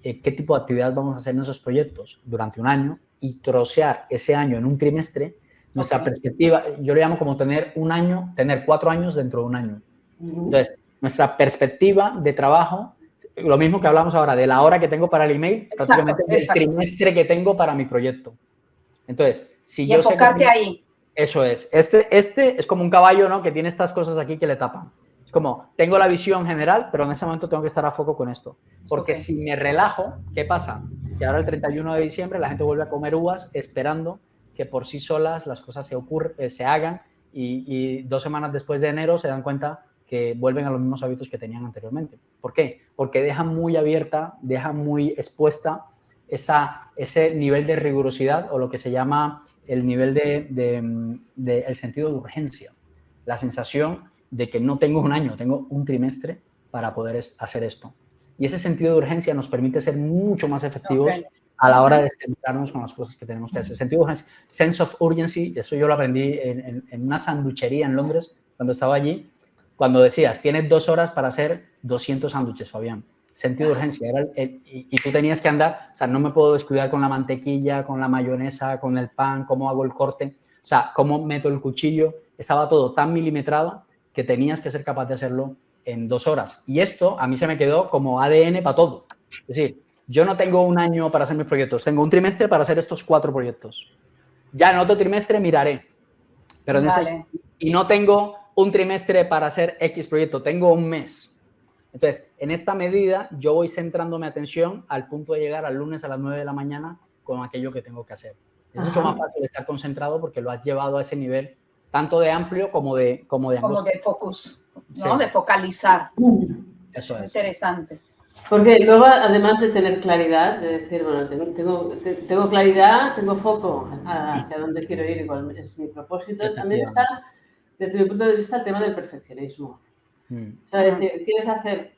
qué tipo de actividades vamos a hacer en esos proyectos durante un año y trocear ese año en un trimestre, Nuestra perspectiva, yo le llamo como tener 4 años dentro de un año. Entonces, nuestra perspectiva de trabajo, lo mismo que hablamos ahora, de la hora que tengo para el email, prácticamente del trimestre que tengo para mi proyecto. Entonces, si yo enfocarte ahí. Eso es. Este es como un caballo, ¿no? Que tiene estas cosas aquí que le tapan. Es como, tengo la visión general, pero en ese momento tengo que estar a foco con esto. Porque si me relajo, ¿qué pasa? Que ahora el 31 de diciembre la gente vuelve a comer uvas esperando que por sí solas las cosas se hagan y 2 semanas después de enero se dan cuenta que vuelven a los mismos hábitos que tenían anteriormente. ¿Por qué? Porque dejan muy abierta, dejan muy expuesta ese nivel de rigurosidad o lo que se llama el nivel el sentido de urgencia. La sensación de que no tengo un año, tengo un trimestre para poder hacer esto. Y ese sentido de urgencia nos permite ser mucho más efectivos a la hora de centrarnos con las cosas que tenemos que hacer. Sentido de urgencia, sense of urgency, eso yo lo aprendí en una sanduchería en Londres cuando estaba allí, cuando decías, tienes 2 horas para hacer 200 sándwiches, Fabián. Sentido de urgencia. Y tú tenías que andar, o sea, no me puedo descuidar con la mantequilla, con la mayonesa, con el pan, cómo hago el corte, o sea, cómo meto el cuchillo. Estaba todo tan milimetrado que tenías que ser capaz de hacerlo en 2 horas. Y esto a mí se me quedó como ADN para todo. Es decir, yo no tengo un año para hacer mis proyectos, tengo un trimestre para hacer estos 4 proyectos. Ya en otro trimestre miraré. Pero y no tengo un trimestre para hacer X proyecto, tengo un mes. Entonces, en esta medida, yo voy centrando mi atención al punto de llegar al lunes a las 9 de la mañana con aquello que tengo que hacer. Es mucho más fácil estar concentrado porque lo has llevado a ese nivel tanto de amplio como de angosto. Como de focus, ¿no? Sí. De focalizar. Eso es. Interesante. Porque luego, además de tener claridad, de decir, bueno, tengo claridad, tengo foco hacia dónde quiero ir, igual es mi propósito, también está, desde mi punto de vista, el tema del perfeccionismo. O sea, es decir, quieres hacer,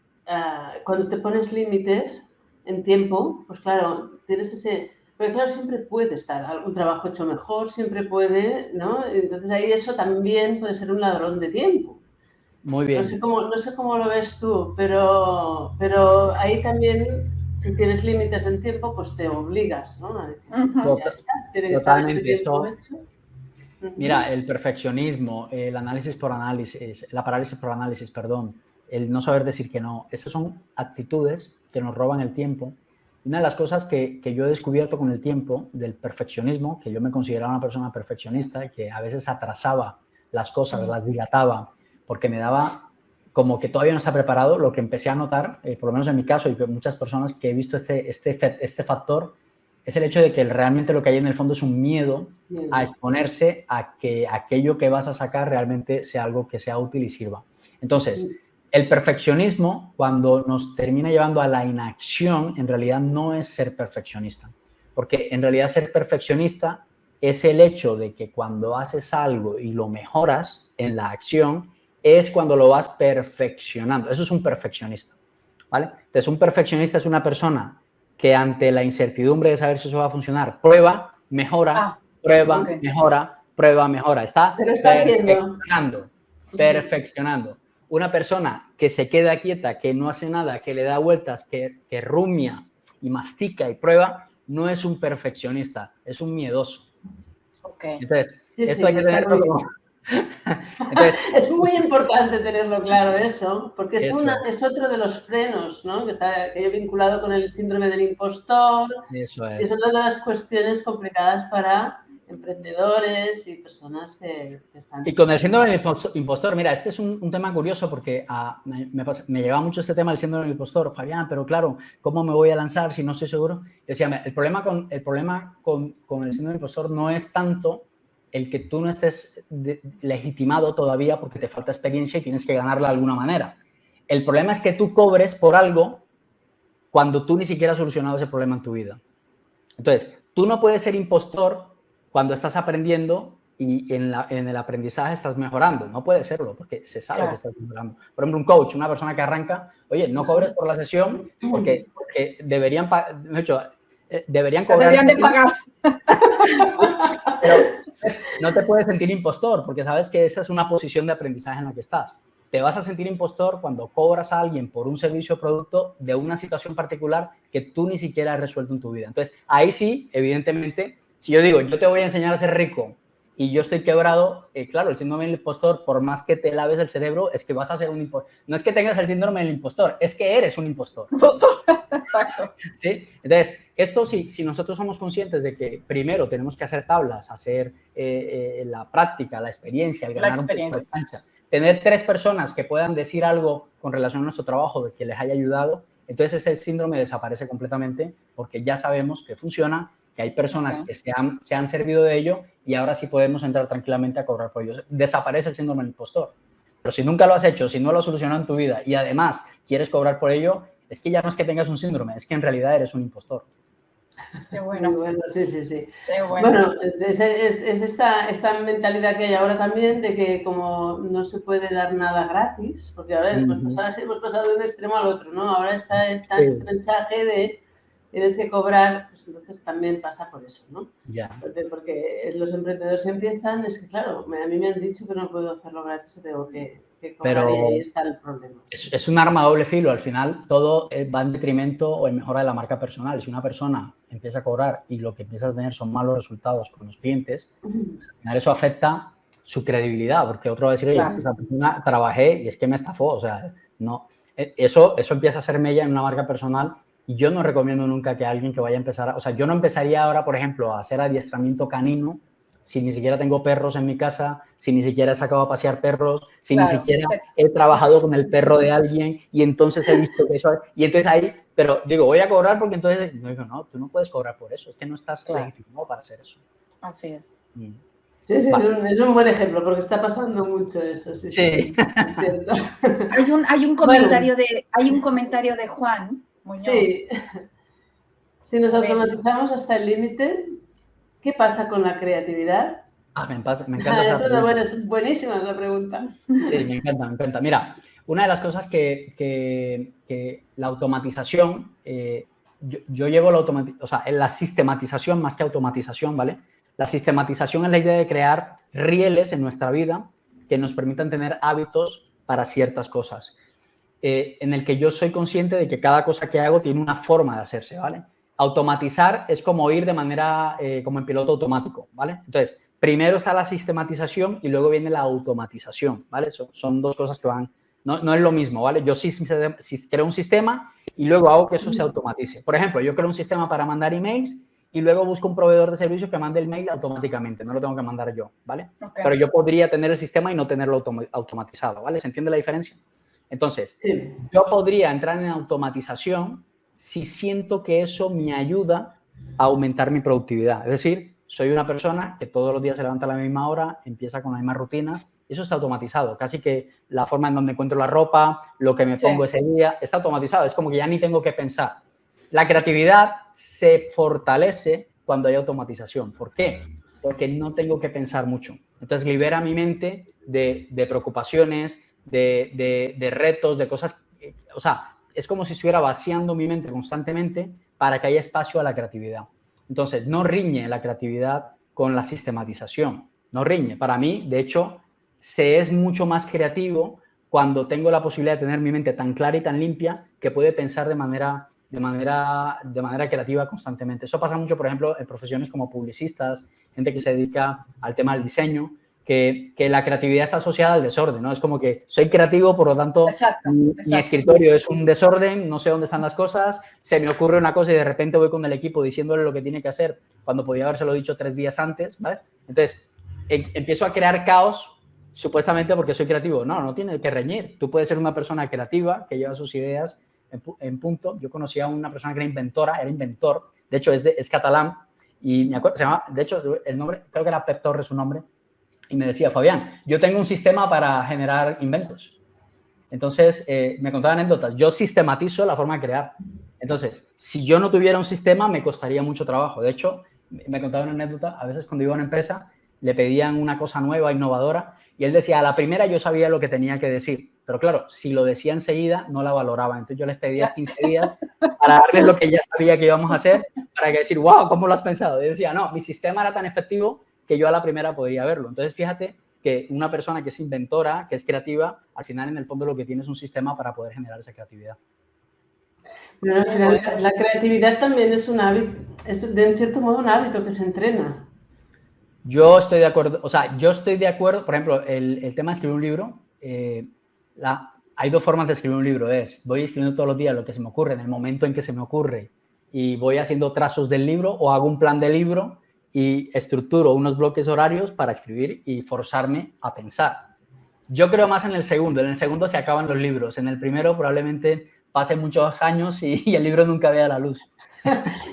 cuando te pones límites en tiempo, pues claro, tienes ese... Porque claro, siempre puede estar un trabajo hecho mejor, siempre puede, ¿no? Entonces ahí eso también puede ser un ladrón de tiempo. Muy bien. No sé cómo lo ves tú, pero ahí también, si tienes límites en tiempo, pues te obligas, ¿no? A decir, ya está, tiene que estar este tiempo hecho. Mira, el perfeccionismo, el análisis por análisis, la parálisis por análisis, perdón, el no saber decir que no, esas son actitudes que nos roban el tiempo. Una de las cosas que yo he descubierto con el tiempo del perfeccionismo, que yo me consideraba una persona perfeccionista, que a veces atrasaba las cosas, las dilataba, porque me daba como que todavía no está preparado, lo que empecé a notar, por lo menos en mi caso y con muchas personas que he visto este factor, es el hecho de que realmente lo que hay en el fondo es un miedo a exponerse a que aquello que vas a sacar realmente sea algo que sea útil y sirva. Entonces, el perfeccionismo, cuando nos termina llevando a la inacción, en realidad no es ser perfeccionista. Porque en realidad ser perfeccionista es el hecho de que cuando haces algo y lo mejoras en la acción, es cuando lo vas perfeccionando. Eso es un perfeccionista, ¿vale? Entonces, un perfeccionista es una persona que ante la incertidumbre de saber si eso va a funcionar, prueba, mejora, mejora, prueba, mejora. Está perfeccionando. Una persona que se queda quieta, que no hace nada, que le da vueltas, que rumia y mastica y prueba, no es un perfeccionista, es un miedoso. Entonces, esto hay que tenerlo como... Entonces, es muy importante tenerlo claro eso, porque es otro de los frenos, ¿no? que yo he vinculado con el síndrome del impostor. Eso es. Y es otra de las cuestiones complicadas para emprendedores y personas que están... Y con el síndrome del impostor, mira, este es un tema curioso porque me lleva mucho este tema del síndrome del impostor. Fabián, pero claro, ¿cómo me voy a lanzar si no estoy seguro? Decía, el problema con el síndrome del impostor no es tanto el que tú no estés legitimado todavía porque te falta experiencia y tienes que ganarla de alguna manera. El problema es que tú cobres por algo cuando tú ni siquiera has solucionado ese problema en tu vida. Entonces, tú no puedes ser impostor cuando estás aprendiendo y en el aprendizaje estás mejorando. No puede serlo porque se sabe que estás mejorando. Por ejemplo, un coach, una persona que arranca, oye, no cobres por la sesión porque deberían cobrar. Deberían de pagar. Pero no te puedes sentir impostor porque sabes que esa es una posición de aprendizaje en la que estás. Te vas a sentir impostor cuando cobras a alguien por un servicio o producto de una situación particular que tú ni siquiera has resuelto en tu vida. Entonces, ahí sí, evidentemente, si yo digo, yo te voy a enseñar a ser rico y yo estoy quebrado, claro, el síndrome del impostor, por más que te laves el cerebro, es que vas a ser un impostor. No es que tengas el síndrome del impostor, es que eres un impostor. Exacto. ¿Sí? Entonces, esto si nosotros somos conscientes de que primero tenemos que hacer tablas, hacer la práctica, la experiencia, el ganar un poco de cancha, tener 3 personas que puedan decir algo con relación a nuestro trabajo de que les haya ayudado, entonces ese síndrome desaparece completamente porque ya sabemos que funciona, que hay personas que se han servido de ello y ahora sí podemos entrar tranquilamente a cobrar por ellos. Desaparece el síndrome del impostor. Pero si nunca lo has hecho, si no lo has solucionado en tu vida y además quieres cobrar por ello, es que ya no es que tengas un síndrome, es que en realidad eres un impostor. Qué bueno. Muy bueno, sí, sí, sí. Qué bueno. Bueno, es esta mentalidad que hay ahora también de que como no se puede dar nada gratis, porque ahora hemos pasado de un extremo al otro, ¿no? Ahora está este mensaje de tienes que cobrar, pues entonces también pasa por eso, ¿no? Ya. Porque los emprendedores que empiezan es que, claro, a mí me han dicho que no puedo hacerlo gratis, tengo que cobrar. Pero y ahí está el problema. Es un arma a doble filo, al final todo va en detrimento o en mejora de la marca personal. Si una persona empieza a cobrar y lo que empieza a tener son malos resultados con los clientes, al final eso afecta su credibilidad, porque otro va a decir, oye, esa persona trabajé y es que me estafó, o sea, no. Eso empieza a ser mella en una marca personal. Y yo no recomiendo nunca que alguien que vaya a empezar, o sea, yo no empezaría ahora, por ejemplo, a hacer adiestramiento canino si ni siquiera tengo perros en mi casa, si ni siquiera he sacado a pasear perros, si ni siquiera he trabajado con el perro de alguien y entonces he visto que eso, y entonces ahí, pero digo, voy a cobrar porque entonces, no digo, no, tú no puedes cobrar por eso, es que no estás legitimado para hacer eso. Así es. Sí, sí, es un buen ejemplo porque está pasando mucho eso. Sí. Es cierto. Hay un comentario de Juan Muñoz. Sí. Si nos automatizamos hasta el límite, ¿qué pasa con la creatividad? Me encanta. Es buenísima la pregunta. Sí, me encanta. Mira, una de las cosas que la automatización, yo llevo la sistematización más que automatización, ¿vale? La sistematización es la idea de crear rieles en nuestra vida que nos permitan tener hábitos para ciertas cosas. En el que yo soy consciente de que cada cosa que hago tiene una forma de hacerse, ¿vale? Automatizar es como ir de manera, como en piloto automático, ¿vale? Entonces, primero está la sistematización y luego viene la automatización, ¿vale? Son 2 cosas que van, no es lo mismo, ¿vale? Yo sí creo un sistema y luego hago que eso se automatice. Por ejemplo, yo creo un sistema para mandar emails y luego busco un proveedor de servicio que mande el mail automáticamente, no lo tengo que mandar yo, ¿vale? Pero yo podría tener el sistema y no tenerlo automatizado, ¿vale? ¿Se entiende la diferencia? Entonces, yo podría entrar en automatización si siento que eso me ayuda a aumentar mi productividad. Es decir, soy una persona que todos los días se levanta a la misma hora, empieza con las mismas rutinas, eso está automatizado. Casi que la forma en donde encuentro la ropa, lo que me pongo ese día, está automatizado. Es como que ya ni tengo que pensar. La creatividad se fortalece cuando hay automatización. ¿Por qué? Porque no tengo que pensar mucho. Entonces, libera mi mente de preocupaciones, de retos, de cosas, o sea, es como si estuviera vaciando mi mente constantemente para que haya espacio a la creatividad. Entonces, no riñe la creatividad con la sistematización, no riñe. Para mí, de hecho, se es mucho más creativo cuando tengo la posibilidad de tener mi mente tan clara y tan limpia que puede pensar de manera creativa constantemente. Eso pasa mucho, por ejemplo, en profesiones como publicistas, gente que se dedica al tema del diseño, que la creatividad está asociada al desorden, ¿no? Es como que soy creativo, por lo tanto, mi escritorio es un desorden, no sé dónde están las cosas, se me ocurre una cosa y de repente voy con el equipo diciéndole lo que tiene que hacer cuando podía habérselo dicho 3 días antes, ¿vale? Entonces, empiezo a crear caos supuestamente porque soy creativo. No tiene que reñir. Tú puedes ser una persona creativa que lleva sus ideas en punto. Yo conocí a una persona que era inventor, de hecho es catalán y me acuerdo, se llama, de hecho el nombre, creo que era Pep Torres su nombre, y me decía, Fabián, yo tengo un sistema para generar inventos. Entonces, me contaba anécdotas. Yo sistematizo la forma de crear. Entonces, si yo no tuviera un sistema, me costaría mucho trabajo. De hecho, me contaba una anécdota, a veces cuando iba a una empresa, le pedían una cosa nueva, innovadora, y él decía, a la primera yo sabía lo que tenía que decir. Pero claro, si lo decía enseguida, no la valoraba. Entonces yo les pedía 15 días para darles lo que ya sabía que íbamos a hacer, para que decir, wow, ¿cómo lo has pensado? Y decía, no, mi sistema era tan efectivo que yo a la primera podría verlo. Entonces, fíjate que una persona que es inventora, que es creativa, al final, en el fondo, lo que tiene es un sistema para poder generar esa creatividad. Bueno, al final, la creatividad también es un hábito, es de cierto modo un hábito que se entrena. Yo estoy de acuerdo, o sea, yo estoy de acuerdo, por ejemplo, el tema de escribir un libro, hay dos formas de escribir un libro, voy escribiendo todos los días lo que se me ocurre, en el momento en que se me ocurre, y voy haciendo trazos del libro o hago un plan de libro y estructuro unos bloques horarios para escribir y forzarme a pensar. Yo creo más en el segundo se acaban los libros, en el primero probablemente pase muchos años y el libro nunca vea la luz.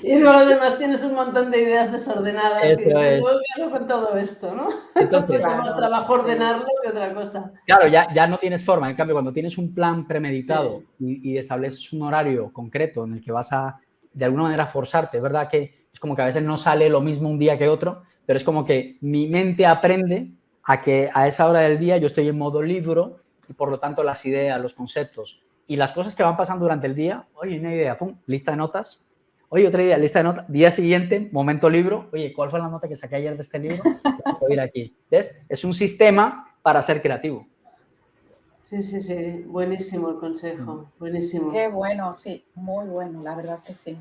Y luego además tienes un montón de ideas desordenadas Eso que es. ¿cómo hago con todo esto, no? Entonces, Cuesta más trabajo ordenarlo que otra cosa. Claro, ya no tienes forma. En cambio, cuando tienes un plan premeditado y estableces un horario concreto en el que vas a, de alguna manera, forzarte, es verdad que es como que a veces no sale lo mismo un día que otro, pero es como que mi mente aprende a que a esa hora del día yo estoy en modo libro y por lo tanto las ideas, los conceptos y las cosas que van pasando durante el día, oye, una idea, pum, lista de notas. Oye, otra idea, lista de notas. Día siguiente, momento libro. Oye, ¿cuál fue la nota que saqué ayer de este libro? Voy a ir aquí. ¿Ves? Es un sistema para ser creativo. Sí. Buenísimo el consejo. Buenísimo. Qué bueno, sí. Muy bueno, la verdad que sí.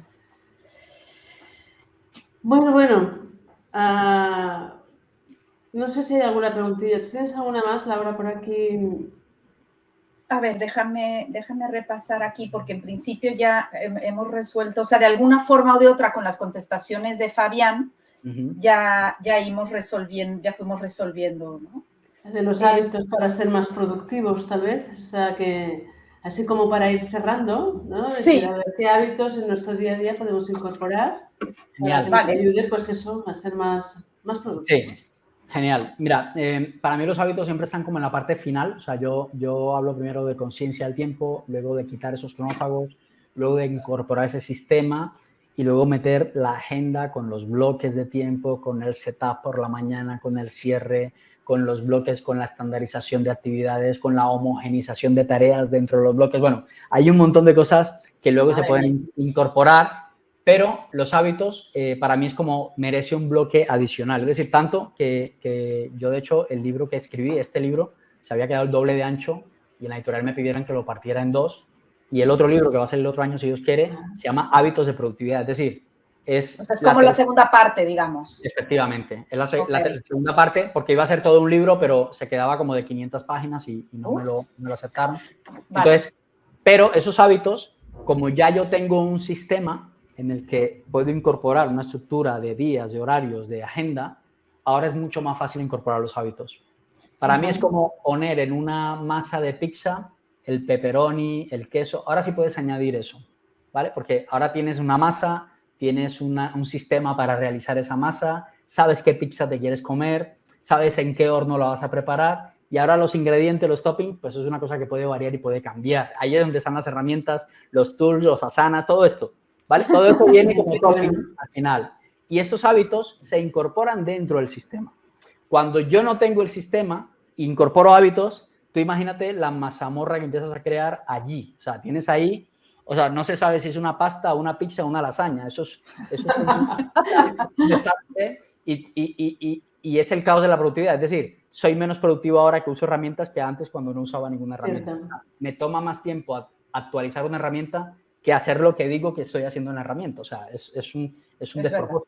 Bueno. No sé si hay alguna preguntilla. ¿Tú tienes alguna más, Laura, por aquí? A ver, déjame repasar aquí, porque en principio ya hemos resuelto, o sea, de alguna forma o de otra, con las contestaciones de Fabián, ya fuimos resolviendo, ¿no? De los hábitos para ser más productivos, tal vez. O sea, que así como para ir cerrando, ¿no? Sí. Es decir, a ver qué hábitos en nuestro día a día podemos incorporar para que nos ayude, pues eso, a ser más productivos. Sí. Genial. Mira, para mí los hábitos siempre están como en la parte final. O sea, yo hablo primero de conciencia del tiempo, luego de quitar esos cronófagos, luego de incorporar ese sistema y luego meter la agenda con los bloques de tiempo, con el setup por la mañana, con el cierre, con los bloques, con la estandarización de actividades, con la homogenización de tareas dentro de los bloques. Bueno, hay un montón de cosas que luego se pueden incorporar. Pero los hábitos para mí es como merece un bloque adicional. Es decir, tanto que yo, de hecho, el libro que escribí, este libro, se había quedado el doble de ancho y en la editorial me pidieron que lo partiera en dos. Y el otro libro, que va a ser el otro año, si Dios quiere, se llama Hábitos de Productividad. Es decir, es como la segunda parte, digamos. Efectivamente. Es la segunda parte, porque iba a ser todo un libro, pero se quedaba como de 500 páginas y no me lo aceptaron. Vale. Entonces, pero esos hábitos, como ya yo tengo un sistema en el que puedo incorporar una estructura de días, de horarios, de agenda, ahora es mucho más fácil incorporar los hábitos. Para mí es como poner en una masa de pizza el pepperoni, el queso. Ahora sí puedes añadir eso, ¿vale? Porque ahora tienes una masa, tienes un sistema para realizar esa masa, sabes qué pizza te quieres comer, sabes en qué horno la vas a preparar y ahora los ingredientes, los toppings, pues es una cosa que puede variar y puede cambiar. Ahí es donde están las herramientas, los tools, los asanas, todo esto. ¿Vale? Todo esto viene como topping al final. Y estos hábitos se incorporan dentro del sistema. Cuando yo no tengo el sistema, incorporo hábitos, tú imagínate la mazamorra que empiezas a crear allí. O sea, tienes ahí, o sea, no se sabe si es una pasta, una pizza o una lasaña. Eso es un desastre y es el caos de la productividad. Es decir, soy menos productivo ahora que uso herramientas que antes cuando no usaba ninguna herramienta. Me toma más tiempo actualizar una herramienta que hacer lo que digo que estoy haciendo en la herramienta. O sea, es un despropósito.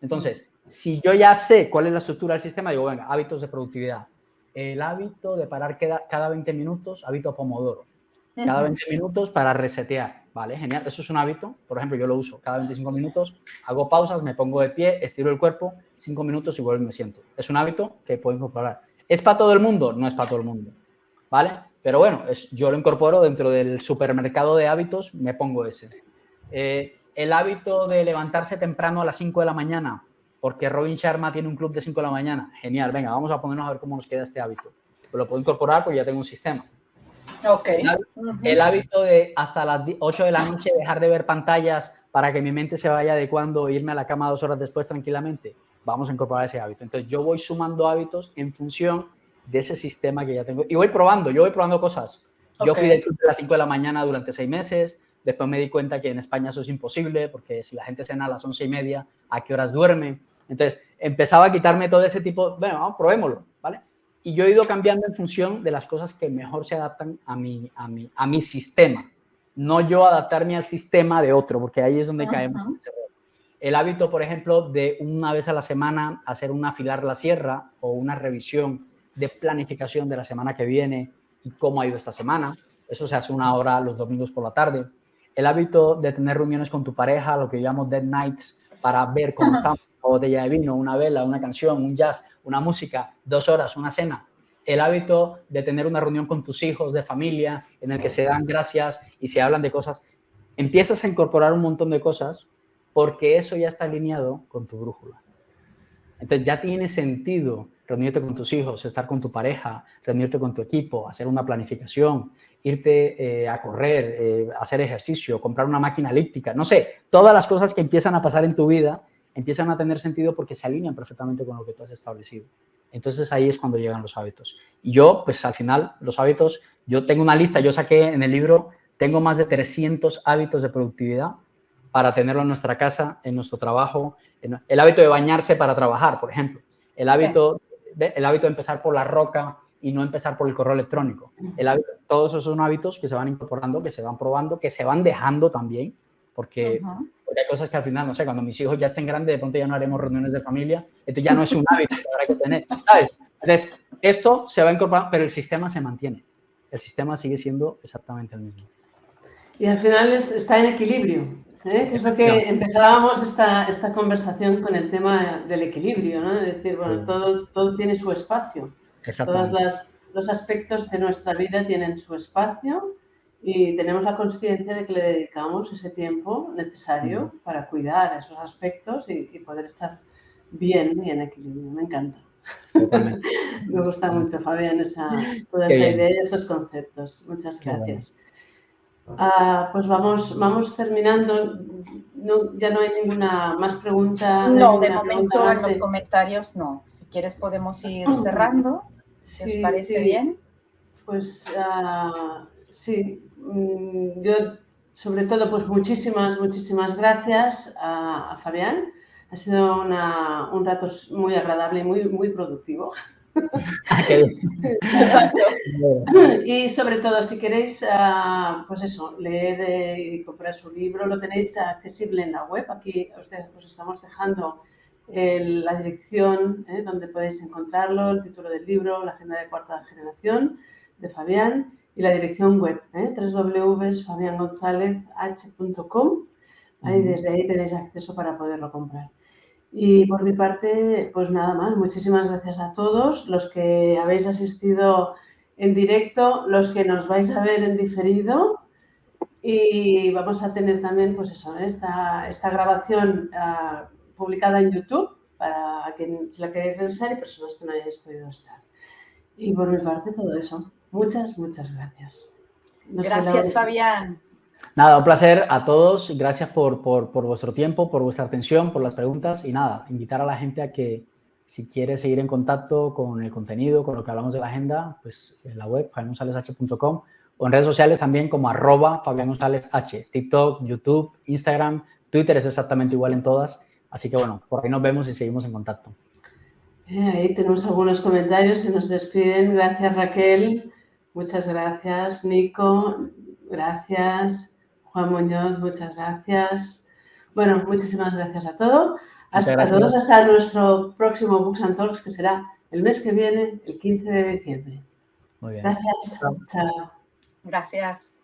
Entonces, si yo ya sé cuál es la estructura del sistema, digo, venga, hábitos de productividad. El hábito de parar cada 20 minutos, hábito Pomodoro. Cada 20 minutos para resetear, ¿vale? Genial, eso es un hábito. Por ejemplo, yo lo uso cada 25 minutos, hago pausas, me pongo de pie, estiro el cuerpo, 5 minutos y vuelvo y me siento. Es un hábito que puedo incorporar. ¿Es para todo el mundo? No es para todo el mundo, ¿vale? Pero bueno, yo lo incorporo dentro del supermercado de hábitos, me pongo ese. El hábito de levantarse temprano a las 5 de la mañana, porque Robin Sharma tiene un club de 5 de la mañana. Genial, venga, vamos a ponernos a ver cómo nos queda este hábito. Pues lo puedo incorporar porque ya tengo un sistema. Ok. El hábito de hasta las 8 de la noche dejar de ver pantallas para que mi mente se vaya adecuando e irme a la cama 2 horas después tranquilamente. Vamos a incorporar ese hábito. Entonces, yo voy sumando hábitos en función de ese sistema que ya tengo. Y voy probando cosas. Yo fui del club de las 5 de la mañana durante 6 meses. Después me di cuenta que en España eso es imposible, porque si la gente cena a las 11:30, ¿a qué horas duerme? Entonces, empezaba a quitarme todo ese tipo. Bueno, vamos, probémoslo, ¿vale? Y yo he ido cambiando en función de las cosas que mejor se adaptan a mi sistema. No yo adaptarme al sistema de otro, porque ahí es donde caemos. El hábito, por ejemplo, de una vez a la semana hacer un afilar la sierra o una revisión de planificación de la semana que viene y cómo ha ido esta semana. Eso se hace 1 hora los domingos por la tarde. El hábito de tener reuniones con tu pareja, lo que llamo dead nights, para ver cómo estamos, una botella de vino, una vela, una canción, un jazz, una música, 2 horas, una cena. El hábito de tener una reunión con tus hijos de familia en el que se dan gracias y se hablan de cosas. Empiezas a incorporar un montón de cosas porque eso ya está alineado con tu brújula. Entonces ya tiene sentido reunirte con tus hijos, estar con tu pareja, reunirte con tu equipo, hacer una planificación, irte a correr, hacer ejercicio, comprar una máquina elíptica, no sé, todas las cosas que empiezan a pasar en tu vida empiezan a tener sentido porque se alinean perfectamente con lo que tú has establecido. Entonces ahí es cuando llegan los hábitos. Y yo, pues al final, los hábitos, yo tengo una lista, yo saqué en el libro, tengo más de 300 hábitos de productividad para tenerlo en nuestra casa, en nuestro trabajo, el hábito de bañarse para trabajar, por ejemplo, el hábito de empezar por la roca y no empezar por el correo electrónico. Todos esos son hábitos que se van incorporando, que se van probando, que se van dejando también, porque hay cosas que al final, no sé, cuando mis hijos ya estén grandes, de pronto ya no haremos reuniones de familia, esto ya no es un hábito que habrá que tener, ¿sabes? Entonces, esto se va incorporando, pero el sistema se mantiene. El sistema sigue siendo exactamente el mismo. Y al final está en equilibrio, que es lo que empezábamos esta conversación con el tema del equilibrio, ¿no? Es decir, bueno, todo tiene su espacio. Todos los aspectos de nuestra vida tienen su espacio y tenemos la consciencia de que le dedicamos ese tiempo necesario para cuidar esos aspectos y poder estar bien y en equilibrio. Me encanta. Me gusta mucho, Fabián, toda esa idea y esos conceptos. Muchas gracias. Pues vamos terminando. Ya no hay ninguna más pregunta. No, de momento en los comentarios no. Si quieres podemos ir cerrando, si os parece bien. Pues sí, yo sobre todo pues muchísimas gracias a Fabián. Ha sido un rato muy agradable y muy productivo. Exacto. Y sobre todo, si queréis, pues eso, leer y comprar su libro, lo tenéis accesible en la web. Aquí os estamos dejando la dirección donde podéis encontrarlo, el título del libro, la agenda de cuarta generación de Fabián y la dirección web, www.fabiangonzalezh.com. Y desde ahí tenéis acceso para poderlo comprar. Y por mi parte, pues nada más. Muchísimas gracias a todos los que habéis asistido en directo, los que nos vais a ver en diferido. Y vamos a tener también, pues eso, esta grabación publicada en YouTube para quien se la queréis revisar y personas que no hayáis podido estar. Y por mi parte, todo eso. Muchas gracias. Gracias, Fabián. Nada, un placer a todos. Gracias por vuestro tiempo, por vuestra atención, por las preguntas. Y nada, invitar a la gente a que si quiere seguir en contacto con el contenido, con lo que hablamos de la agenda, pues en la web, fabiangonzalezh.com, o en redes sociales también como @FabianGonzalezH, TikTok, YouTube, Instagram, Twitter es exactamente igual en todas. Así que bueno, por ahí nos vemos y seguimos en contacto. Ahí tenemos algunos comentarios que nos despiden. Gracias, Raquel. Muchas gracias, Nico. Gracias. Juan Muñoz, muchas gracias. Bueno, muchísimas gracias a todos. Hasta nuestro próximo Books and Talks, que será el mes que viene, el 15 de diciembre. Muy bien. Gracias. Chao. Gracias.